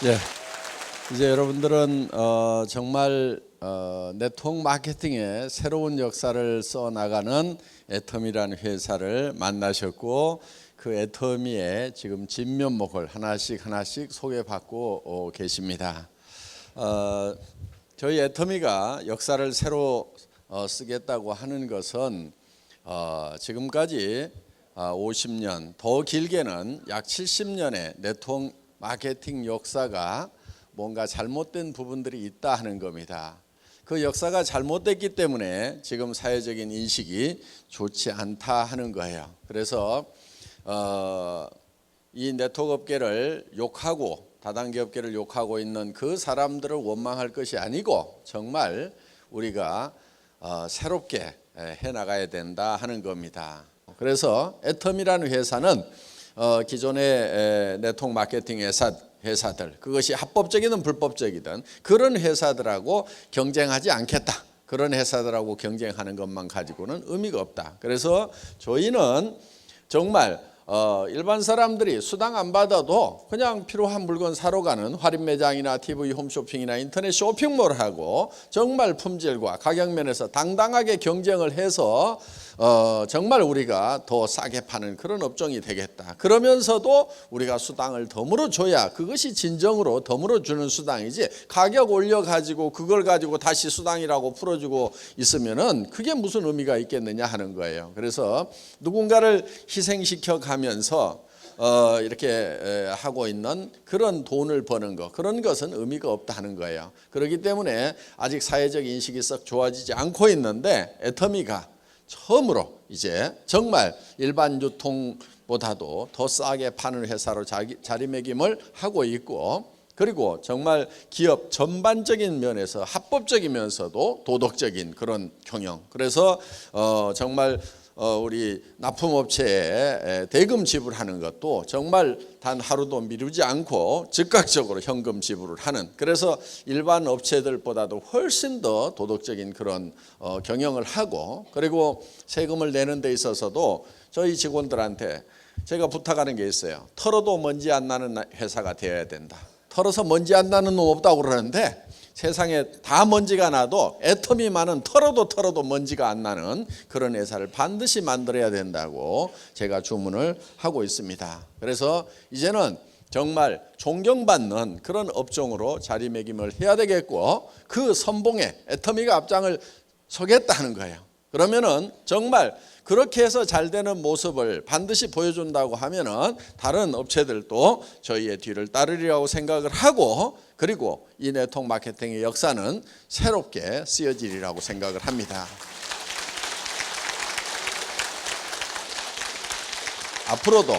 예, 이제 여러분들은 정말 네트워크 마케팅의 새로운 역사를 써나가는 애터미라는 회사를 만나셨고, 그 애터미의 지금 진면목을 하나씩 소개받고 계십니다. 저희 애터미가 역사를 새로 쓰겠다고 하는 것은 지금까지 50년, 더 길게는 약 70년의 네트워크 마케팅 역사가 뭔가 잘못된 부분들이 있다 하는 겁니다. 그 역사가 잘못됐기 때문에 지금 사회적인 인식이 좋지 않다 하는 거예요. 그래서 이 네트워크 업계를 욕하고 다단계 업계를 욕하고 있는 그 사람들을 원망할 것이 아니고 정말 우리가 새롭게 해나가야 된다 하는 겁니다. 그래서 애텀이라는 회사는 기존의 네트워크 마케팅 회사들, 그것이 합법적이든 불법적이든 그런 회사들하고 경쟁하지 않겠다. 그런 회사들하고 경쟁하는 것만 가지고는 의미가 없다. 그래서 저희는 정말 일반 사람들이 수당 안 받아도 그냥 필요한 물건 사러 가는 할인 매장이나 TV 홈쇼핑이나 인터넷 쇼핑몰하고 정말 품질과 가격 면에서 당당하게 경쟁을 해서 정말 우리가 더 싸게 파는 그런 업종이 되겠다. 그러면서도 우리가 수당을 덤으로 줘야 그것이 진정으로 덤으로 주는 수당이지, 가격 올려가지고 그걸 가지고 다시 수당이라고 풀어주고 있으면은 그게 무슨 의미가 있겠느냐 하는 거예요. 그래서 누군가를 희생시켜 가면서 이렇게 하고 있는 그런 돈을 버는 것, 그런 것은 의미가 없다 하는 거예요. 그렇기 때문에 아직 사회적 인식이 썩 좋아지지 않고 있는데, 애터미가 처음으로 이제 정말 일반 유통보다도 더 싸게 파는 회사로 자리매김을 하고 있고, 그리고 정말 기업 전반적인 면에서 합법적이면서도 도덕적인 그런 경영. 그래서 정말 우리 납품업체에 대금 지불하는 것도 정말 단 하루도 미루지 않고 즉각적으로 현금 지불을 하는, 그래서 일반 업체들보다도 훨씬 더 도덕적인 그런 경영을 하고, 그리고 세금을 내는 데 있어서도 저희 직원들한테 제가 부탁하는 게 있어요. 털어도 먼지 안 나는 회사가 되어야 된다. 털어서 먼지 안 나는 놈 없다고 그러는데, 세상에 다 먼지가 나도 애터미만은 털어도 먼지가 안 나는 그런 회사를 반드시 만들어야 된다고 제가 주문을 하고 있습니다. 그래서 이제는 정말 존경받는 그런 업종으로 자리매김을 해야 되겠고, 그 선봉에 애터미가 앞장을 서겠다는 거예요. 그러면은 정말 그렇게 해서 잘 되는 모습을 반드시 보여준다고 하면은 다른 업체들도 저희의 뒤를 따르리라고 생각을 하고, 그리고 이 네트워크 마케팅의 역사는 새롭게 쓰여지리라고 생각을 합니다. 앞으로도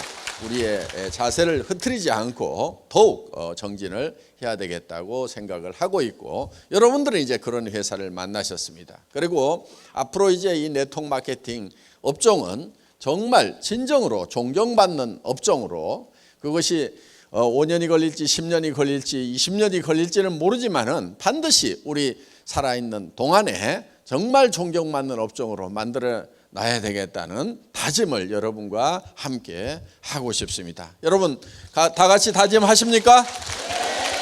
우리의 자세를 흐트리지 않고 더욱 정진을 해야 되겠다고 생각을 하고 있고, 여러분들은 이제 그런 회사를 만나셨습니다. 그리고 앞으로 이제 이 네트워크 마케팅 업종은 정말 진정으로 존경받는 업종으로, 그것이 5년이 걸릴지 10년이 걸릴지 20년이 걸릴지는 모르지만은 반드시 우리 살아있는 동안에 정말 존경받는 업종으로 만들어 놔야 되겠다는 다짐을 여러분과 함께 하고 싶습니다. 여러분 다 같이 다짐하십니까?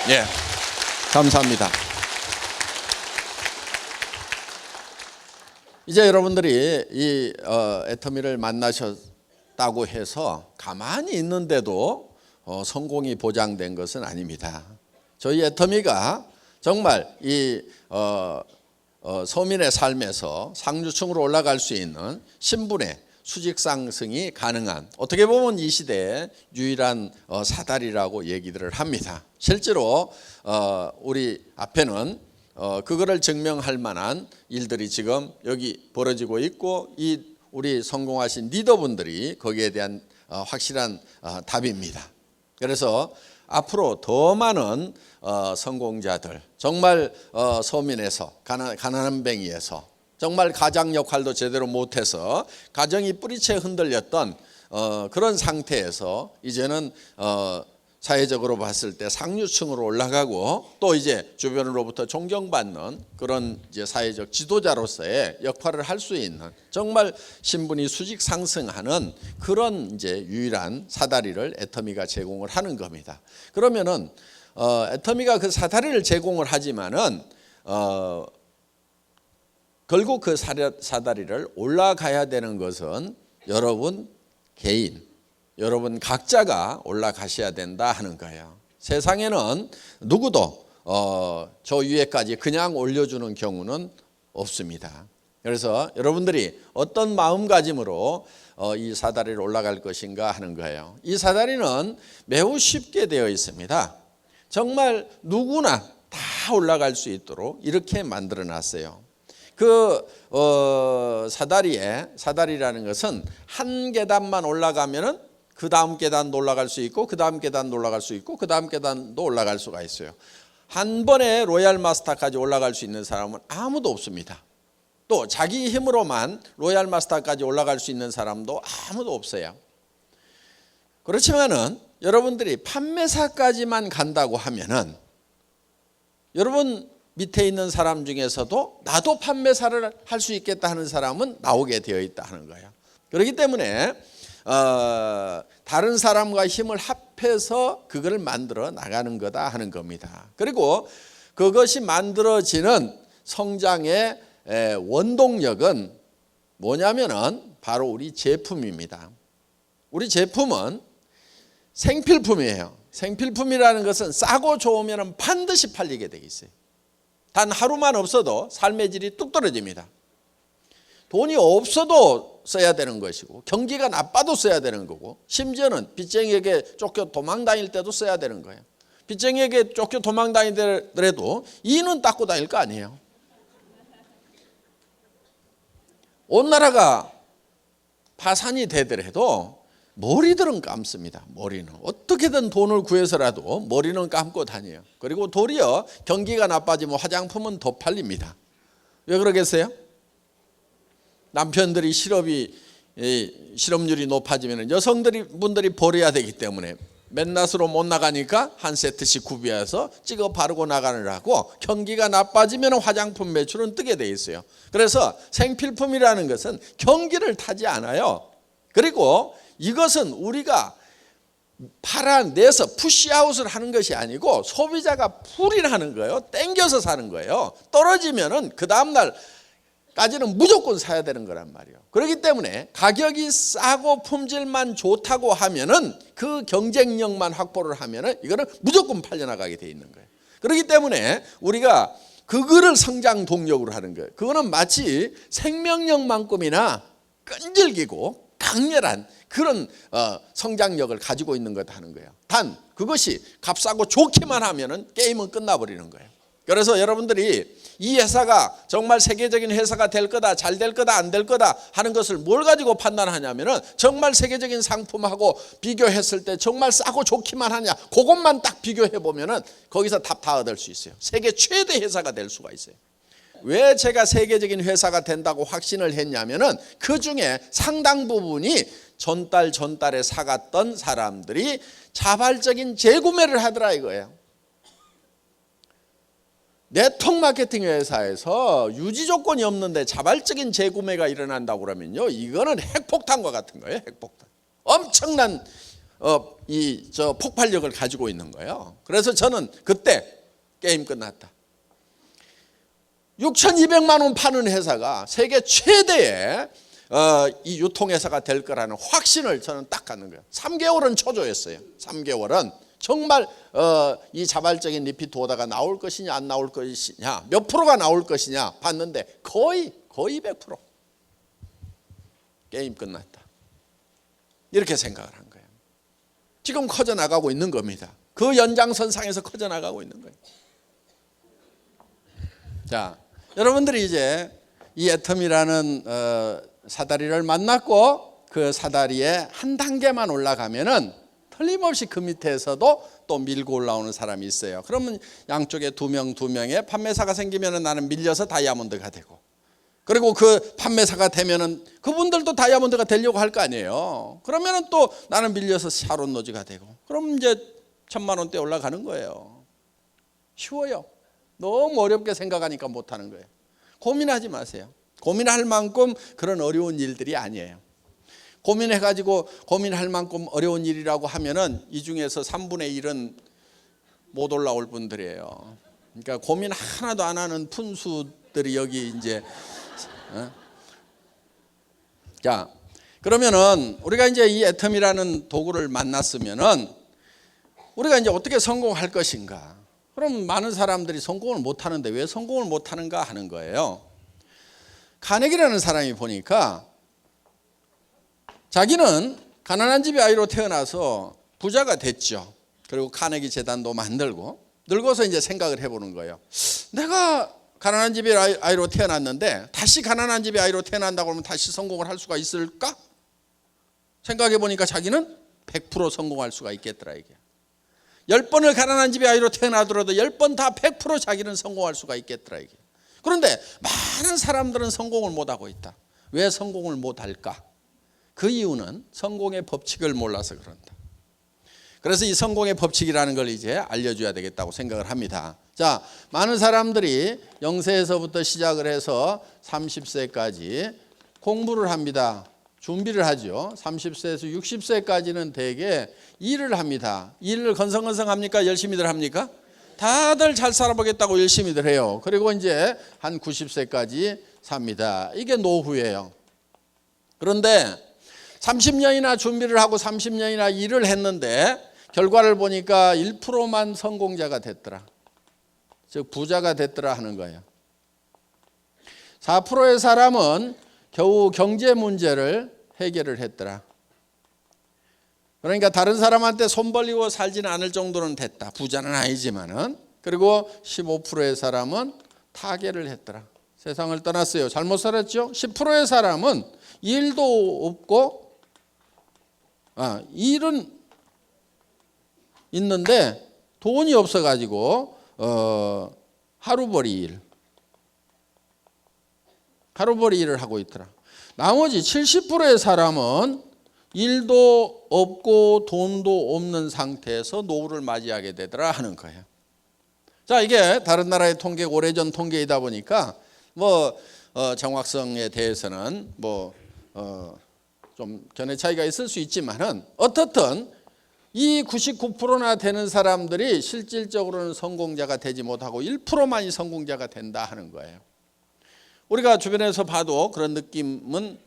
네, 감사합니다. 이제 여러분들이 이 애터미를 만나셨다고 해서 가만히 있는데도 성공이 보장된 것은 아닙니다. 저희 애터미가 정말 이 서민의 삶에서 상류층으로 올라갈 수 있는 신분의 수직 상승이 가능한, 어떻게 보면 이 시대의 유일한 사다리라고 얘기들을 합니다. 실제로 우리 앞에는 그거를 증명할 만한 일들이 지금 여기 벌어지고 있고, 이 우리 성공하신 리더분들이 거기에 대한 확실한 답입니다. 그래서 앞으로 더 많은 성공자들, 정말 서민에서 가난한 뱅이에서 정말 가장 역할도 제대로 못해서 가정이 뿌리채 흔들렸던 그런 상태에서 이제는 사회적으로 봤을 때 상류층으로 올라가고, 또 이제 주변으로부터 존경받는 그런 이제 사회적 지도자로서의 역할을 할 수 있는, 정말 신분이 수직 상승하는 그런 이제 유일한 사다리를 애터미가 제공을 하는 겁니다. 그러면은 애터미가 그 사다리를 제공을 하지만은 결국 그 사다리를 올라가야 되는 것은 여러분 개인, 여러분 각자가 올라가셔야 된다 하는 거예요. 세상에는 누구도 저 위에까지 그냥 올려주는 경우는 없습니다. 그래서 여러분들이 어떤 마음가짐으로 이 사다리를 올라갈 것인가 하는 거예요. 이 사다리는 매우 쉽게 되어 있습니다. 정말 누구나 다 올라갈 수 있도록 이렇게 만들어 놨어요. 그 사다리라는 것은 한 계단만 올라가면은 그 다음 계단도 올라갈 수 있고 그 다음 계단도 올라갈 수 있고 그 다음 계단도 올라갈 수가 있어요. 한 번에 로얄 마스터까지 올라갈 수 있는 사람은 아무도 없습니다. 또 자기 힘으로만 로얄 마스터까지 올라갈 수 있는 사람도 아무도 없어요. 그렇지만은 여러분들이 판매사까지만 간다고 하면은 여러분 밑에 있는 사람 중에서도 나도 판매사를 할 수 있겠다 하는 사람은 나오게 되어 있다 하는 거예요. 그렇기 때문에 다른 사람과 힘을 합해서 그걸 만들어 나가는 거다 하는 겁니다. 그리고 그것이 만들어지는 성장의 원동력은 뭐냐면은 바로 우리 제품입니다. 우리 제품은 생필품이에요. 생필품이라는 것은 싸고 좋으면 반드시 팔리게 되어 있어요. 단 하루만 없어도 삶의 질이 뚝 떨어집니다. 돈이 없어도 써야 되는 것이고 경기가 나빠도 써야 되는 거고 심지어는 빚쟁이에게 쫓겨 도망 다닐 때도 써야 되는 거예요. 빚쟁이에게 쫓겨 도망 다니더라도 이는 닦고 다닐 거 아니에요. 온 나라가 파산이 되더라도 머리들은 감습니다. 머리는 어떻게든 돈을 구해서라도 머리는 감고 다녀요. 그리고 도리어 경기가 나빠지면 화장품은 더 팔립니다. 왜 그러겠어요? 남편들이 실업률이 높아지면 여성분들이 버려야 되기 때문에 맨낯으로 못 나가니까 한 세트씩 구비해서 찍어 바르고 나가느라고 경기가 나빠지면 화장품 매출은 뜨게 돼 있어요. 그래서 생필품이라는 것은 경기를 타지 않아요. 그리고 이것은 우리가 팔아내서 푸시아웃을 하는 것이 아니고 소비자가 풀이하는 거예요. 땡겨서 사는 거예요. 떨어지면은 그 다음날 까지는 무조건 사야 되는 거란 말이에요. 그렇기 때문에 가격이 싸고 품질만 좋다고 하면은 그 경쟁력만 확보를 하면은 이거는 무조건 팔려나가게 돼 있는 거예요. 그렇기 때문에 우리가 그거를 성장 동력으로 하는 거예요. 그거는 마치 생명력만큼이나 끈질기고 강렬한 그런 성장력을 가지고 있는 것 하는 거예요. 단 그것이 값싸고 좋기만 하면은 게임은 끝나버리는 거예요. 그래서 여러분들이 이 회사가 정말 세계적인 회사가 될 거다, 잘 될 거다, 안 될 거다 하는 것을 뭘 가지고 판단하냐면은 정말 세계적인 상품하고 비교했을 때 정말 싸고 좋기만 하냐, 그것만 딱 비교해 보면은 거기서 답 다 얻을 수 있어요. 세계 최대 회사가 될 수가 있어요. 왜 제가 세계적인 회사가 된다고 확신을 했냐면은 그 중에 상당 부분이 전달에 사갔던 사람들이 자발적인 재구매를 하더라 이거예요. 네트워크 마케팅 회사에서 유지 조건이 없는데 자발적인 재구매가 일어난다고 그러면요, 이거는 핵폭탄과 같은 거예요. 핵폭탄. 엄청난 폭발력을 가지고 있는 거예요. 그래서 저는 그때 게임 끝났다. 6,200만 원 파는 회사가 세계 최대의 이 유통회사가 될 거라는 확신을 저는 딱 갖는 거예요. 3개월은 초조했어요. 3개월은 정말 이 자발적인 리피트 오다가 나올 것이냐 안 나올 것이냐, 몇 프로가 나올 것이냐 봤는데 거의 100% 게임 끝났다. 이렇게 생각을 한 거예요. 지금 커져나가고 있는 겁니다. 그 연장선상에서 커져나가고 있는 거예요. 자, 여러분들이 이제 이 애텀이라는 사다리를 만났고 그 사다리에 한 단계만 올라가면은 틀림없이 그 밑에서도 또 밀고 올라오는 사람이 있어요. 그러면 양쪽에 두 명의 판매사가 생기면은 나는 밀려서 다이아몬드가 되고, 그리고 그 판매사가 되면은 그분들도 다이아몬드가 되려고 할 거 아니에요. 그러면은 또 나는 밀려서 샤론 노즈가 되고, 그럼 이제 1,000만 원대 올라가는 거예요. 쉬워요. 너무 어렵게 생각하니까 못하는 거예요. 고민하지 마세요. 고민할 만큼 그런 어려운 일들이 아니에요. 고민해가지고 고민할 만큼 어려운 일이라고 하면은 이 중에서 3분의 1은 못 올라올 분들이에요. 그러니까 고민 하나도 안 하는 푼수들이 여기 이제 자, 그러면은 우리가 이제 이 애텀이라는 도구를 만났으면은 우리가 이제 어떻게 성공할 것인가? 그럼 많은 사람들이 성공을 못 하는데 왜 성공을 못 하는가 하는 거예요. 카네기라는 사람이 보니까 자기는 가난한 집의 아이로 태어나서 부자가 됐죠. 그리고 카네기 재단도 만들고 늙어서 이제 생각을 해보는 거예요. 내가 가난한 집의 아이로 태어났는데 다시 가난한 집의 아이로 태어난다고 하면 다시 성공을 할 수가 있을까? 생각해 보니까 자기는 100% 성공할 수가 있겠더라 이게. 10번을 가난한 집의 아이로 태어나더라도 10번 다 100% 자기는 성공할 수가 있겠더라 이게. 그런데 많은 사람들은 성공을 못하고 있다. 왜 성공을 못할까? 그 이유는 성공의 법칙을 몰라서 그런다. 그래서 이 성공의 법칙이라는 걸 이제 알려줘야 되겠다고 생각을 합니다. 자, 많은 사람들이 0세에서부터 시작을 해서 30세까지 공부를 합니다. 준비를 하죠. 30세에서 60세까지는 대개 일을 합니다. 일을 건성건성합니까? 열심히들 합니까? 다들 잘 살아보겠다고 열심히들 해요. 그리고 이제 한 90세까지 삽니다. 이게 노후예요. 그런데 30년이나 준비를 하고 30년이나 일을 했는데 결과를 보니까 1%만 성공자가 됐더라. 즉 부자가 됐더라 하는 거예요. 4%의 사람은 겨우 경제 문제를 해결을 했더라. 그러니까 다른 사람한테 손 벌리고 살지는 않을 정도는 됐다. 부자는 아니지만은. 그리고 15%의 사람은 타계를 했더라. 세상을 떠났어요. 잘못 살았죠. 10%의 사람은 일도 없고 일은 있는데 돈이 없어가지고 하루벌이 일을 하고 있더라. 나머지 70%의 사람은 일도 없고 돈도 없는 상태에서 노후를 맞이하게 되더라 하는 거예요. 자, 이게 다른 나라의 통계, 오래전 통계이다 보니까 정확성에 대해서는 좀 견해 차이가 있을 수 있지만은 어떻든 이 99%나 되는 사람들이 실질적으로는 성공자가 되지 못하고 1%만이 성공자가 된다 하는 거예요. 우리가 주변에서 봐도 그런 느낌은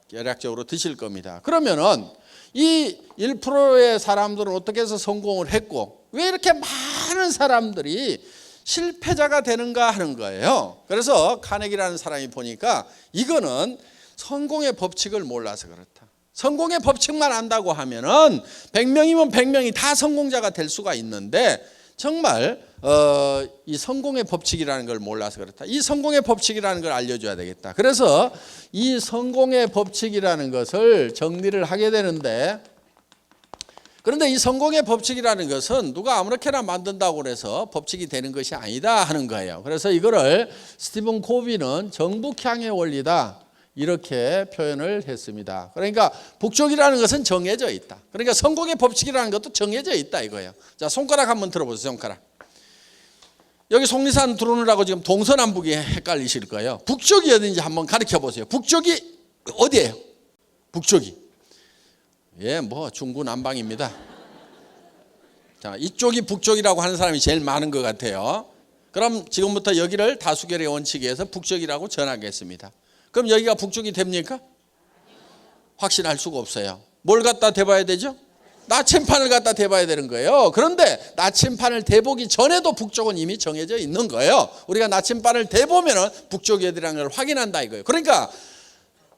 대략적으로 드실 겁니다. 그러면은 이 1%의 사람들은 어떻게 해서 성공을 했고 왜 이렇게 많은 사람들이 실패자가 되는가 하는 거예요. 그래서 카네기라는 사람이 보니까 이거는 성공의 법칙을 몰라서 그렇다. 성공의 법칙만 안다고 하면은 100명이면 100명이 다 성공자가 될 수가 있는데 정말 이 성공의 법칙이라는 걸 몰라서 그렇다. 이 성공의 법칙이라는 걸 알려줘야 되겠다. 그래서 이 성공의 법칙이라는 것을 정리를 하게 되는데 그런데 이 성공의 법칙이라는 것은 누가 아무렇게나 만든다고 해서 법칙이 되는 것이 아니다 하는 거예요. 그래서 이거를 스티븐 코비는 정북향의 원리다 이렇게 표현을 했습니다. 그러니까 북쪽이라는 것은 정해져 있다. 그러니까 성공의 법칙이라는 것도 정해져 있다 이거예요. 자, 손가락 한번 들어보세요. 손가락. 여기 속리산 들어오느라고 지금 동서남북이 헷갈리실 거예요. 북쪽이 어딘지 한번 가르쳐 보세요. 북쪽이 어디예요? 북쪽이. 중구난방입니다. 자, 이쪽이 북쪽이라고 하는 사람이 제일 많은 것 같아요. 그럼 지금부터 여기를 다수결의 원칙에 의해서 북쪽이라고 정하겠습니다. 그럼 여기가 북쪽이 됩니까? 확신할 수가 없어요. 뭘 갖다 대봐야 되죠? 나침판을 갖다 대봐야 되는 거예요. 그런데 나침판을 대보기 전에도 북쪽은 이미 정해져 있는 거예요. 우리가 나침판을 대보면 북쪽이 어디라는 걸 확인한다 이거예요. 그러니까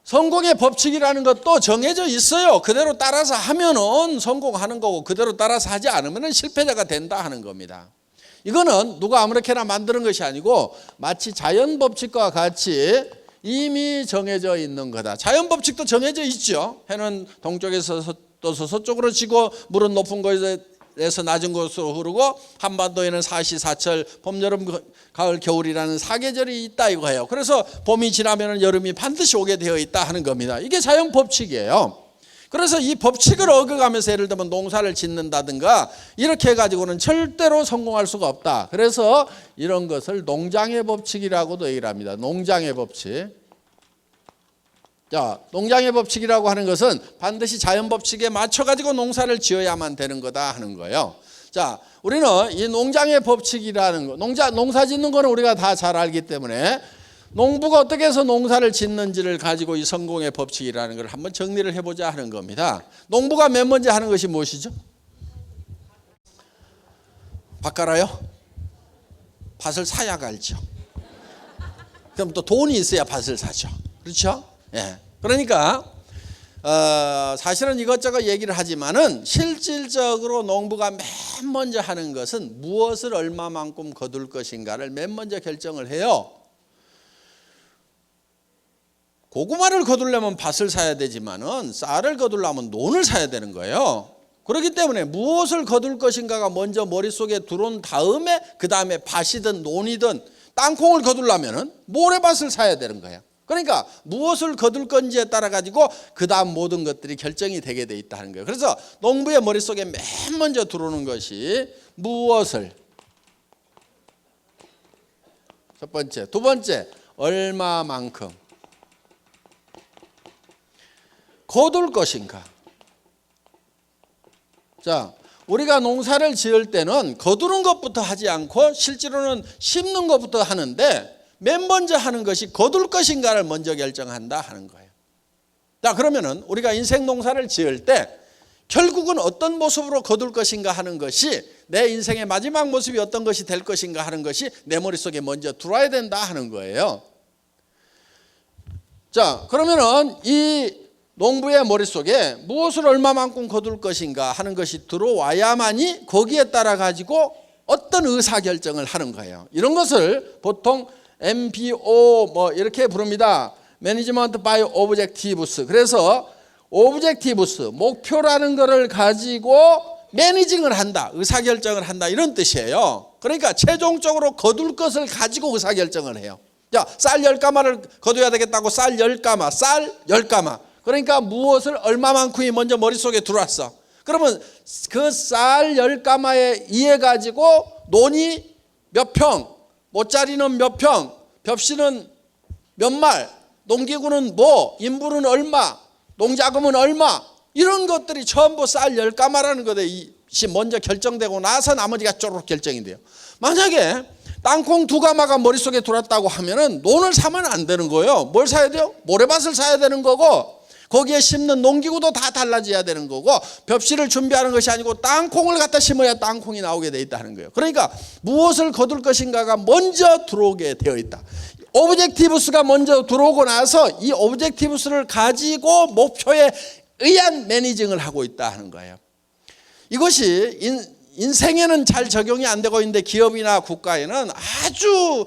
성공의 법칙이라는 것도 정해져 있어요. 그대로 따라서 하면은 성공하는 거고 그대로 따라서 하지 않으면 실패자가 된다 하는 겁니다. 이거는 누가 아무렇게나 만드는 것이 아니고 마치 자연 법칙과 같이 이미 정해져 있는 거다. 자연 법칙도 정해져 있죠. 해는 동쪽에서 떠서 서쪽으로 지고 물은 높은 곳에서 낮은 곳으로 흐르고 한반도에는 사시사철 봄, 여름, 가을, 겨울이라는 사계절이 있다 이거예요. 그래서 봄이 지나면 여름이 반드시 오게 되어 있다 하는 겁니다. 이게 자연 법칙이에요. 그래서 이 법칙을 어겨가면서 예를 들면 농사를 짓는다든가 이렇게 해가지고는 절대로 성공할 수가 없다. 그래서 이런 것을 농장의 법칙이라고도 얘기를 합니다. 농장의 법칙. 자, 농장의 법칙이라고 하는 것은 반드시 자연 법칙에 맞춰가지고 농사를 지어야만 되는 거다 하는 거예요. 자, 우리는 이 농장의 법칙이라는 거, 농사 짓는 거는 우리가 다 잘 알기 때문에 농부가 어떻게 해서 농사를 짓는지를 가지고 이 성공의 법칙이라는 걸 한번 정리를 해보자 하는 겁니다. 농부가 맨 먼저 하는 것이 무엇이죠? 밭 갈아요? 밭을 사야 갈죠. 그럼 또 돈이 있어야 밭을 사죠. 그렇죠? 예. 그러니까 사실은 이것저것 얘기를 하지만은 실질적으로 농부가 맨 먼저 하는 것은 무엇을 얼마만큼 거둘 것인가를 맨 먼저 결정을 해요. 고구마를 거두려면 밭을 사야 되지만은 쌀을 거두려면 논을 사야 되는 거예요. 그렇기 때문에 무엇을 거둘 것인가가 먼저 머릿속에 들어온 다음에 그 다음에 밭이든 논이든 땅콩을 거두려면은 모래밭을 사야 되는 거예요. 그러니까 무엇을 거둘 건지에 따라 가지고 그 다음 모든 것들이 결정이 되게 돼 있다는 거예요. 그래서 농부의 머릿속에 맨 먼저 들어오는 것이 무엇을, 첫 번째, 두 번째, 얼마만큼 거둘 것인가. 자, 우리가 농사를 지을 때는 거두는 것부터 하지 않고 실제로는 심는 것부터 하는데 맨 먼저 하는 것이 거둘 것인가를 먼저 결정한다 하는 거예요. 자, 그러면은 우리가 인생 농사를 지을 때 결국은 어떤 모습으로 거둘 것인가 하는 것이, 내 인생의 마지막 모습이 어떤 것이 될 것인가 하는 것이 내 머릿속에 먼저 들어와야 된다 하는 거예요. 자, 그러면은 이 농부의 머릿속에 무엇을 얼마만큼 거둘 것인가 하는 것이 들어와야만이 거기에 따라 가지고 어떤 의사결정을 하는 거예요. 이런 것을 보통 MBO 뭐 이렇게 부릅니다. Management by Objectives. 그래서 Objectives, 목표라는 것을 가지고 매니징을 한다, 의사결정을 한다, 이런 뜻이에요. 그러니까 최종적으로 거둘 것을 가지고 의사결정을 해요. 자, 쌀 10가마를 거둬야 되겠다고 쌀 10가마, 쌀 10가마. 그러니까 무엇을 얼마만큼이 먼저 머릿속에 들어왔어. 그러면 그 쌀 10가마에 의해 가지고 논이 몇 평, 모짜리는 몇 평, 벽시는 몇 말, 농기구는 뭐, 인부는 얼마, 농자금은 얼마, 이런 것들이 전부 쌀 10가마라는 것이 먼저 결정되고 나서 나머지가 쪼록 결정이 돼요. 만약에 땅콩 2가마가 머릿속에 들어왔다고 하면은 논을 사면 안 되는 거예요. 뭘 사야 돼요? 모래밭을 사야 되는 거고, 거기에 심는 농기구도 다 달라져야 되는 거고, 벽시를 준비하는 것이 아니고 땅콩을 갖다 심어야 땅콩이 나오게 돼 있다는 거예요. 그러니까 무엇을 거둘 것인가가 먼저 들어오게 되어 있다. 오브젝티브스가 먼저 들어오고 나서 이 오브젝티브스를 가지고 목표에 의한 매니징을 하고 있다 하는 거예요. 이것이 인생에는 잘 적용이 안 되고 있는데 기업이나 국가에는 아주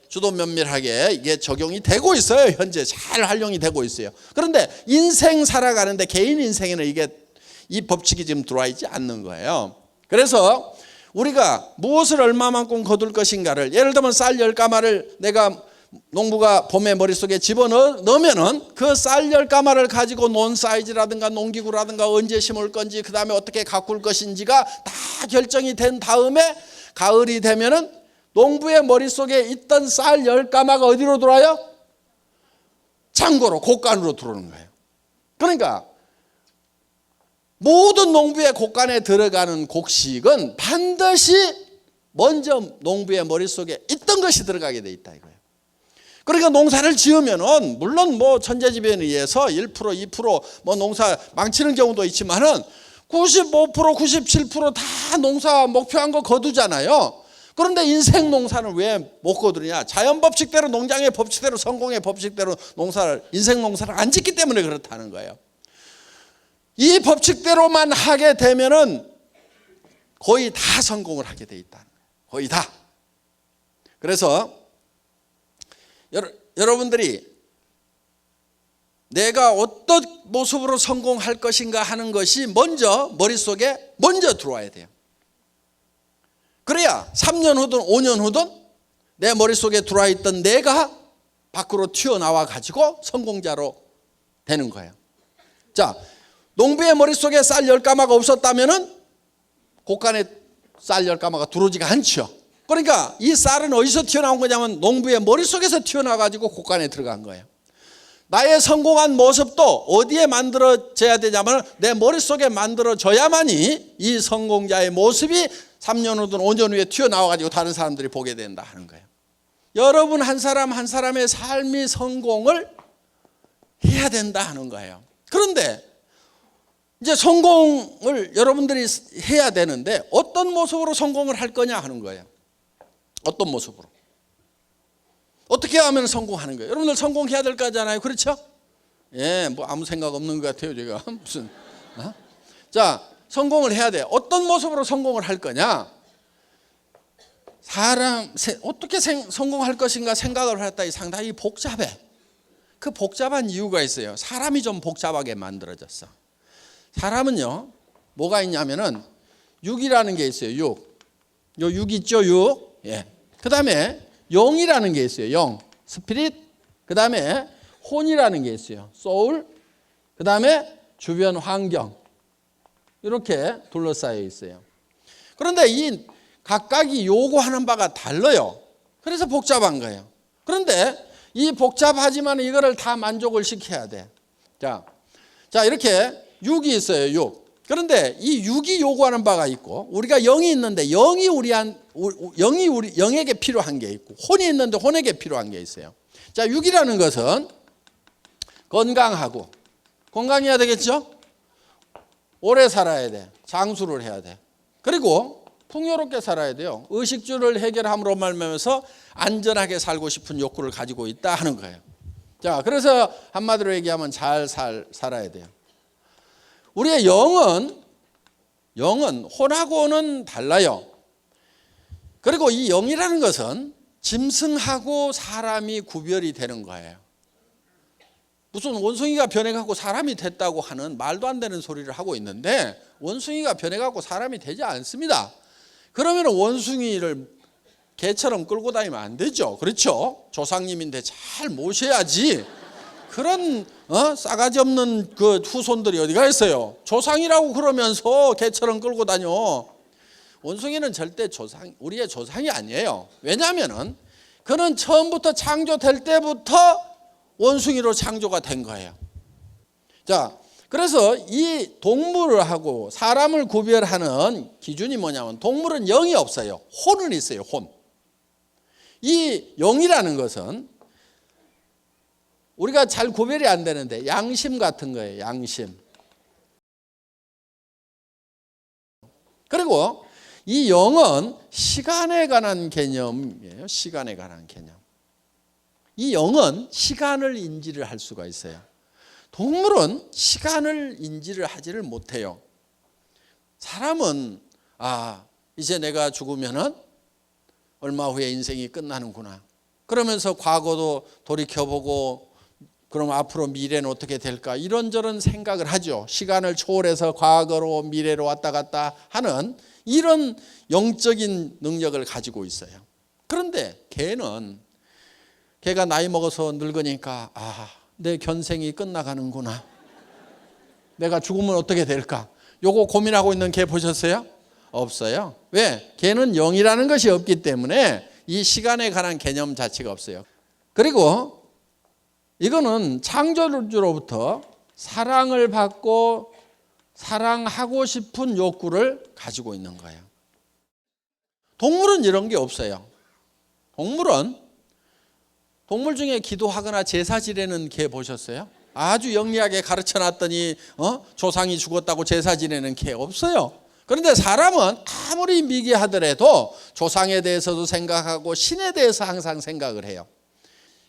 주도 면밀하게 이게 적용이 되고 있어요. 현재 잘 활용이 되고 있어요. 그런데 인생 살아가는데 개인 인생에는 이게 이 법칙이 지금 들어와 있지 않는 거예요. 그래서 우리가 무엇을 얼마만큼 거둘 것인가를, 예를 들면 쌀 10가마를 내가 농부가 봄에 머릿속에 집어넣으면은 그 쌀 10가마를 가지고 논 사이즈라든가 농기구라든가 언제 심을 건지 그 다음에 어떻게 가꿀 것인지가 다 결정이 된 다음에 가을이 되면은 농부의 머릿속에 있던 쌀 10가마가 어디로 들어와요? 창고로, 곡간으로 들어오는 거예요. 그러니까 모든 농부의 곡간에 들어가는 곡식은 반드시 먼저 농부의 머릿속에 있던 것이 들어가게 돼 있다 이거예요. 그러니까 농사를 지으면은 물론 뭐 천재지변에 의해서 1%, 2% 뭐 농사 망치는 경우도 있지만은 95%, 97% 다 농사 목표한 거 거두잖아요. 그런데 인생 농사는 왜 못 거두느냐? 자연 법칙대로, 농장의 법칙대로, 성공의 법칙대로 인생 농사를 안 짓기 때문에 그렇다는 거예요. 이 법칙대로만 하게 되면은 거의 다 성공을 하게 돼 있다는 거예요. 거의 다. 그래서 여러분들이 내가 어떤 모습으로 성공할 것인가 하는 것이 먼저 머릿속에 먼저 들어와야 돼요. 그래야 3년 후든 5년 후든 내 머릿속에 들어와 있던 내가 밖으로 튀어나와 가지고 성공자로 되는 거예요. 자, 농부의 머릿속에 쌀 10가마가 없었다면은 곡간에 쌀 10가마가 들어오지가 않죠. 그러니까 이 쌀은 어디서 튀어나온 거냐면 농부의 머릿속에서 튀어나와 가지고 곡간에 들어간 거예요. 나의 성공한 모습도 어디에 만들어져야 되냐면 내 머릿속에 만들어져야만이 이 성공자의 모습이 3년 후든 5년 후에 튀어나와가지고 다른 사람들이 보게 된다 하는 거예요. 여러분 한 사람 한 사람의 삶이 성공을 해야 된다 하는 거예요. 그런데 이제 성공을 여러분들이 해야 되는데 어떤 모습으로 성공을 할 거냐 하는 거예요. 어떤 모습으로. 어떻게 하면 성공하는 거예요? 여러분들 성공해야 될 거잖아요. 그렇죠? 예, 뭐 아무 생각 없는 것 같아요, 제가. 무슨. 자, 성공을 해야 돼. 어떤 모습으로 성공을 할 거냐? 어떻게 성공할 것인가 생각을 했다. 상당히 복잡해. 그 복잡한 이유가 있어요. 사람이 좀 복잡하게 만들어졌어. 사람은요, 뭐가 있냐면은 6이라는 게 있어요. 6. 요 6 있죠, 6. 예. 그 다음에 영이라는 게 있어요. 영, 스피릿. 그 다음에 혼이라는 게 있어요. 소울. 그 다음에 주변 환경. 이렇게 둘러싸여 있어요. 그런데 이 각각이 요구하는 바가 달라요. 그래서 복잡한 거예요. 그런데 이 복잡하지만 이거를 다 만족을 시켜야 돼. 자 이렇게 6이 있어요. 6. 그런데 이 6이 요구하는 바가 있고 우리가 0이 있는데 0이 영에게 필요한 게 있고 혼이 있는데 혼에게 필요한 게 있어요. 자, 6이라는 것은 건강해야 되겠죠? 오래 살아야 돼. 장수를 해야 돼. 그리고 풍요롭게 살아야 돼요. 의식주를 해결함으로 말미암아서 안전하게 살고 싶은 욕구를 가지고 있다 하는 거예요. 자, 그래서 한마디로 얘기하면 잘 살아야 돼요. 우리의 영은 혼하고는 달라요. 그리고 이 영이라는 것은 짐승하고 사람이 구별이 되는 거예요. 무슨 원숭이가 변해갖고 사람이 됐다고 하는 말도 안 되는 소리를 하고 있는데 원숭이가 변해갖고 사람이 되지 않습니다. 그러면 원숭이를 개처럼 끌고 다니면 안 되죠. 그렇죠? 조상님인데 잘 모셔야지. 그런 싸가지 없는 그 후손들이 어디가 있어요? 조상이라고 그러면서 개처럼 끌고 다녀. 원숭이는 절대 우리의 조상이 아니에요. 왜냐하면은 그는 처음부터 창조될 때부터 원숭이로 창조가 된 거예요. 자, 그래서 이 동물하고 사람을 구별하는 기준이 뭐냐면 동물은 영이 없어요. 혼은 있어요. 혼. 이 영이라는 것은 우리가 잘 구별이 안 되는데 양심 같은 거예요. 양심. 그리고 이 영은 시간에 관한 개념이에요. 시간에 관한 개념. 이 영은 시간을 인지를 할 수가 있어요. 동물은 시간을 인지를 하지를 못해요. 사람은 이제 내가 죽으면은 얼마 후에 인생이 끝나는구나. 그러면서 과거도 돌이켜보고 그럼 앞으로 미래는 어떻게 될까 이런저런 생각을 하죠. 시간을 초월해서 과거로 미래로 왔다 갔다 하는 이런 영적인 능력을 가지고 있어요. 그런데 걔가 나이 먹어서 늙으니까 내 견생이 끝나가는구나. 내가 죽으면 어떻게 될까? 요거 고민하고 있는 걔 보셨어요? 없어요. 왜? 걔는 영이라는 것이 없기 때문에 이 시간에 관한 개념 자체가 없어요. 그리고 이거는 창조주로부터 사랑을 받고 사랑하고 싶은 욕구를 가지고 있는 거예요. 동물은 이런 게 없어요. 동물 중에 기도하거나 제사 지내는 개 보셨어요? 아주 영리하게 가르쳐 놨더니 조상이 죽었다고 제사 지내는 개 없어요. 그런데 사람은 아무리 미개하더라도 조상에 대해서도 생각하고 신에 대해서 항상 생각을 해요.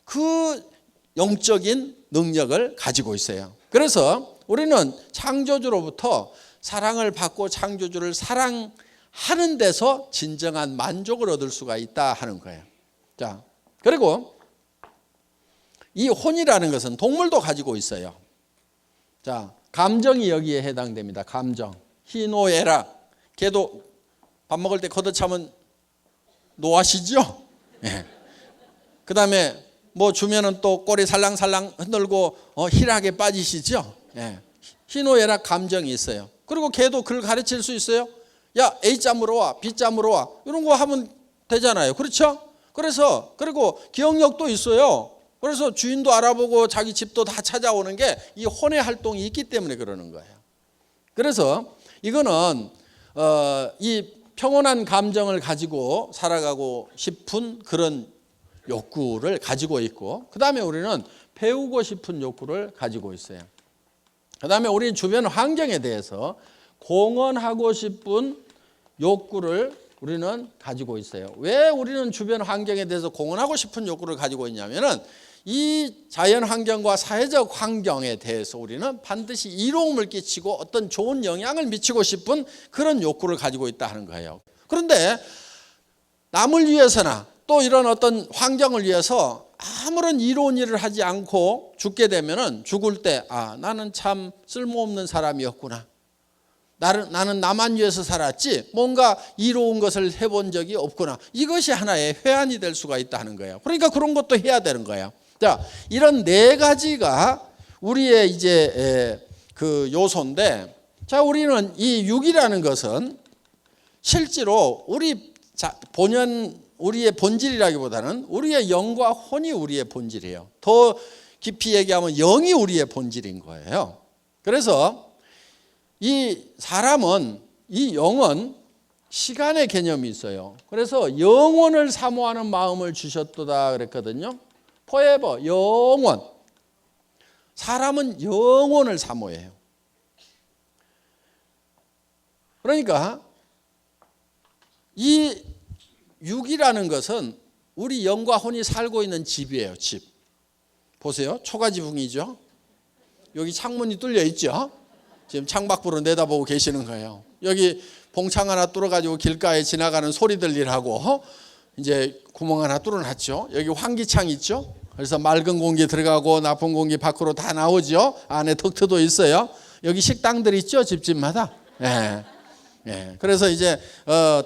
그 영적인 능력을 가지고 있어요. 그래서 우리는 창조주로부터 사랑을 받고 창조주를 사랑하는 데서 진정한 만족을 얻을 수가 있다 하는 거예요. 자, 그리고 이 혼이라는 것은 동물도 가지고 있어요. 자, 감정이 여기에 해당됩니다. 감정. 희노애락. 걔도 밥 먹을 때 걷어차면 노하시죠? 예. 그 다음에 뭐 주면은 또 꼬리 살랑살랑 흔들고 힐하게 빠지시죠? 예. 희노애락 감정이 있어요. 그리고 걔도 그걸 가르칠 수 있어요. 야, A짬으로 와, B짬으로 와. 이런 거 하면 되잖아요. 그렇죠? 그리고 기억력도 있어요. 그래서 주인도 알아보고 자기 집도 다 찾아오는 게 이 혼의 활동이 있기 때문에 그러는 거예요. 그래서 이거는 이 평온한 감정을 가지고 살아가고 싶은 그런 욕구를 가지고 있고, 그 다음에 우리는 배우고 싶은 욕구를 가지고 있어요. 그 다음에 우리는 주변 환경에 대해서 공헌하고 싶은 욕구를 우리는 가지고 있어요. 왜 우리는 주변 환경에 대해서 공헌하고 싶은 욕구를 가지고 있냐면은 이 자연 환경과 사회적 환경에 대해서 우리는 반드시 이로움을 끼치고 어떤 좋은 영향을 미치고 싶은 그런 욕구를 가지고 있다 하는 거예요. 그런데 남을 위해서나 또 이런 어떤 환경을 위해서 아무런 이로운 일을 하지 않고 죽게 되면은 죽을 때 나는 참 쓸모없는 사람이었구나. 나는 나만 위해서 살았지 뭔가 이로운 것을 해본 적이 없구나. 이것이 하나의 회한이 될 수가 있다는 거예요. 그러니까 그런 것도 해야 되는 거예요. 자, 이런 네 가지가 우리의 이제 그 요소인데, 자, 우리는 이 육이라는 것은 실제로 우리의 본질이라기보다는 우리의 영과 혼이 우리의 본질이에요. 더 깊이 얘기하면 영이 우리의 본질인 거예요. 그래서 이 사람은, 이 영은 시간의 개념이 있어요. 그래서 영원을 사모하는 마음을 주셨도다 그랬거든요. forever, 영원. 사람은 영원을 사모해요. 그러니까 이 육이라는 것은 우리 영과 혼이 살고 있는 집이에요. 집. 보세요. 초가지붕이죠. 여기 창문이 뚫려 있죠. 지금 창밖으로 내다보고 계시는 거예요. 여기 봉창 하나 뚫어가지고 길가에 지나가는 소리 들리라고 이제 구멍 하나 뚫어놨죠. 여기 환기창 있죠. 그래서 맑은 공기 들어가고 나쁜 공기 밖으로 다 나오죠. 안에 덕트도 있어요. 여기 식당들 있죠. 집집마다. 그래서 이제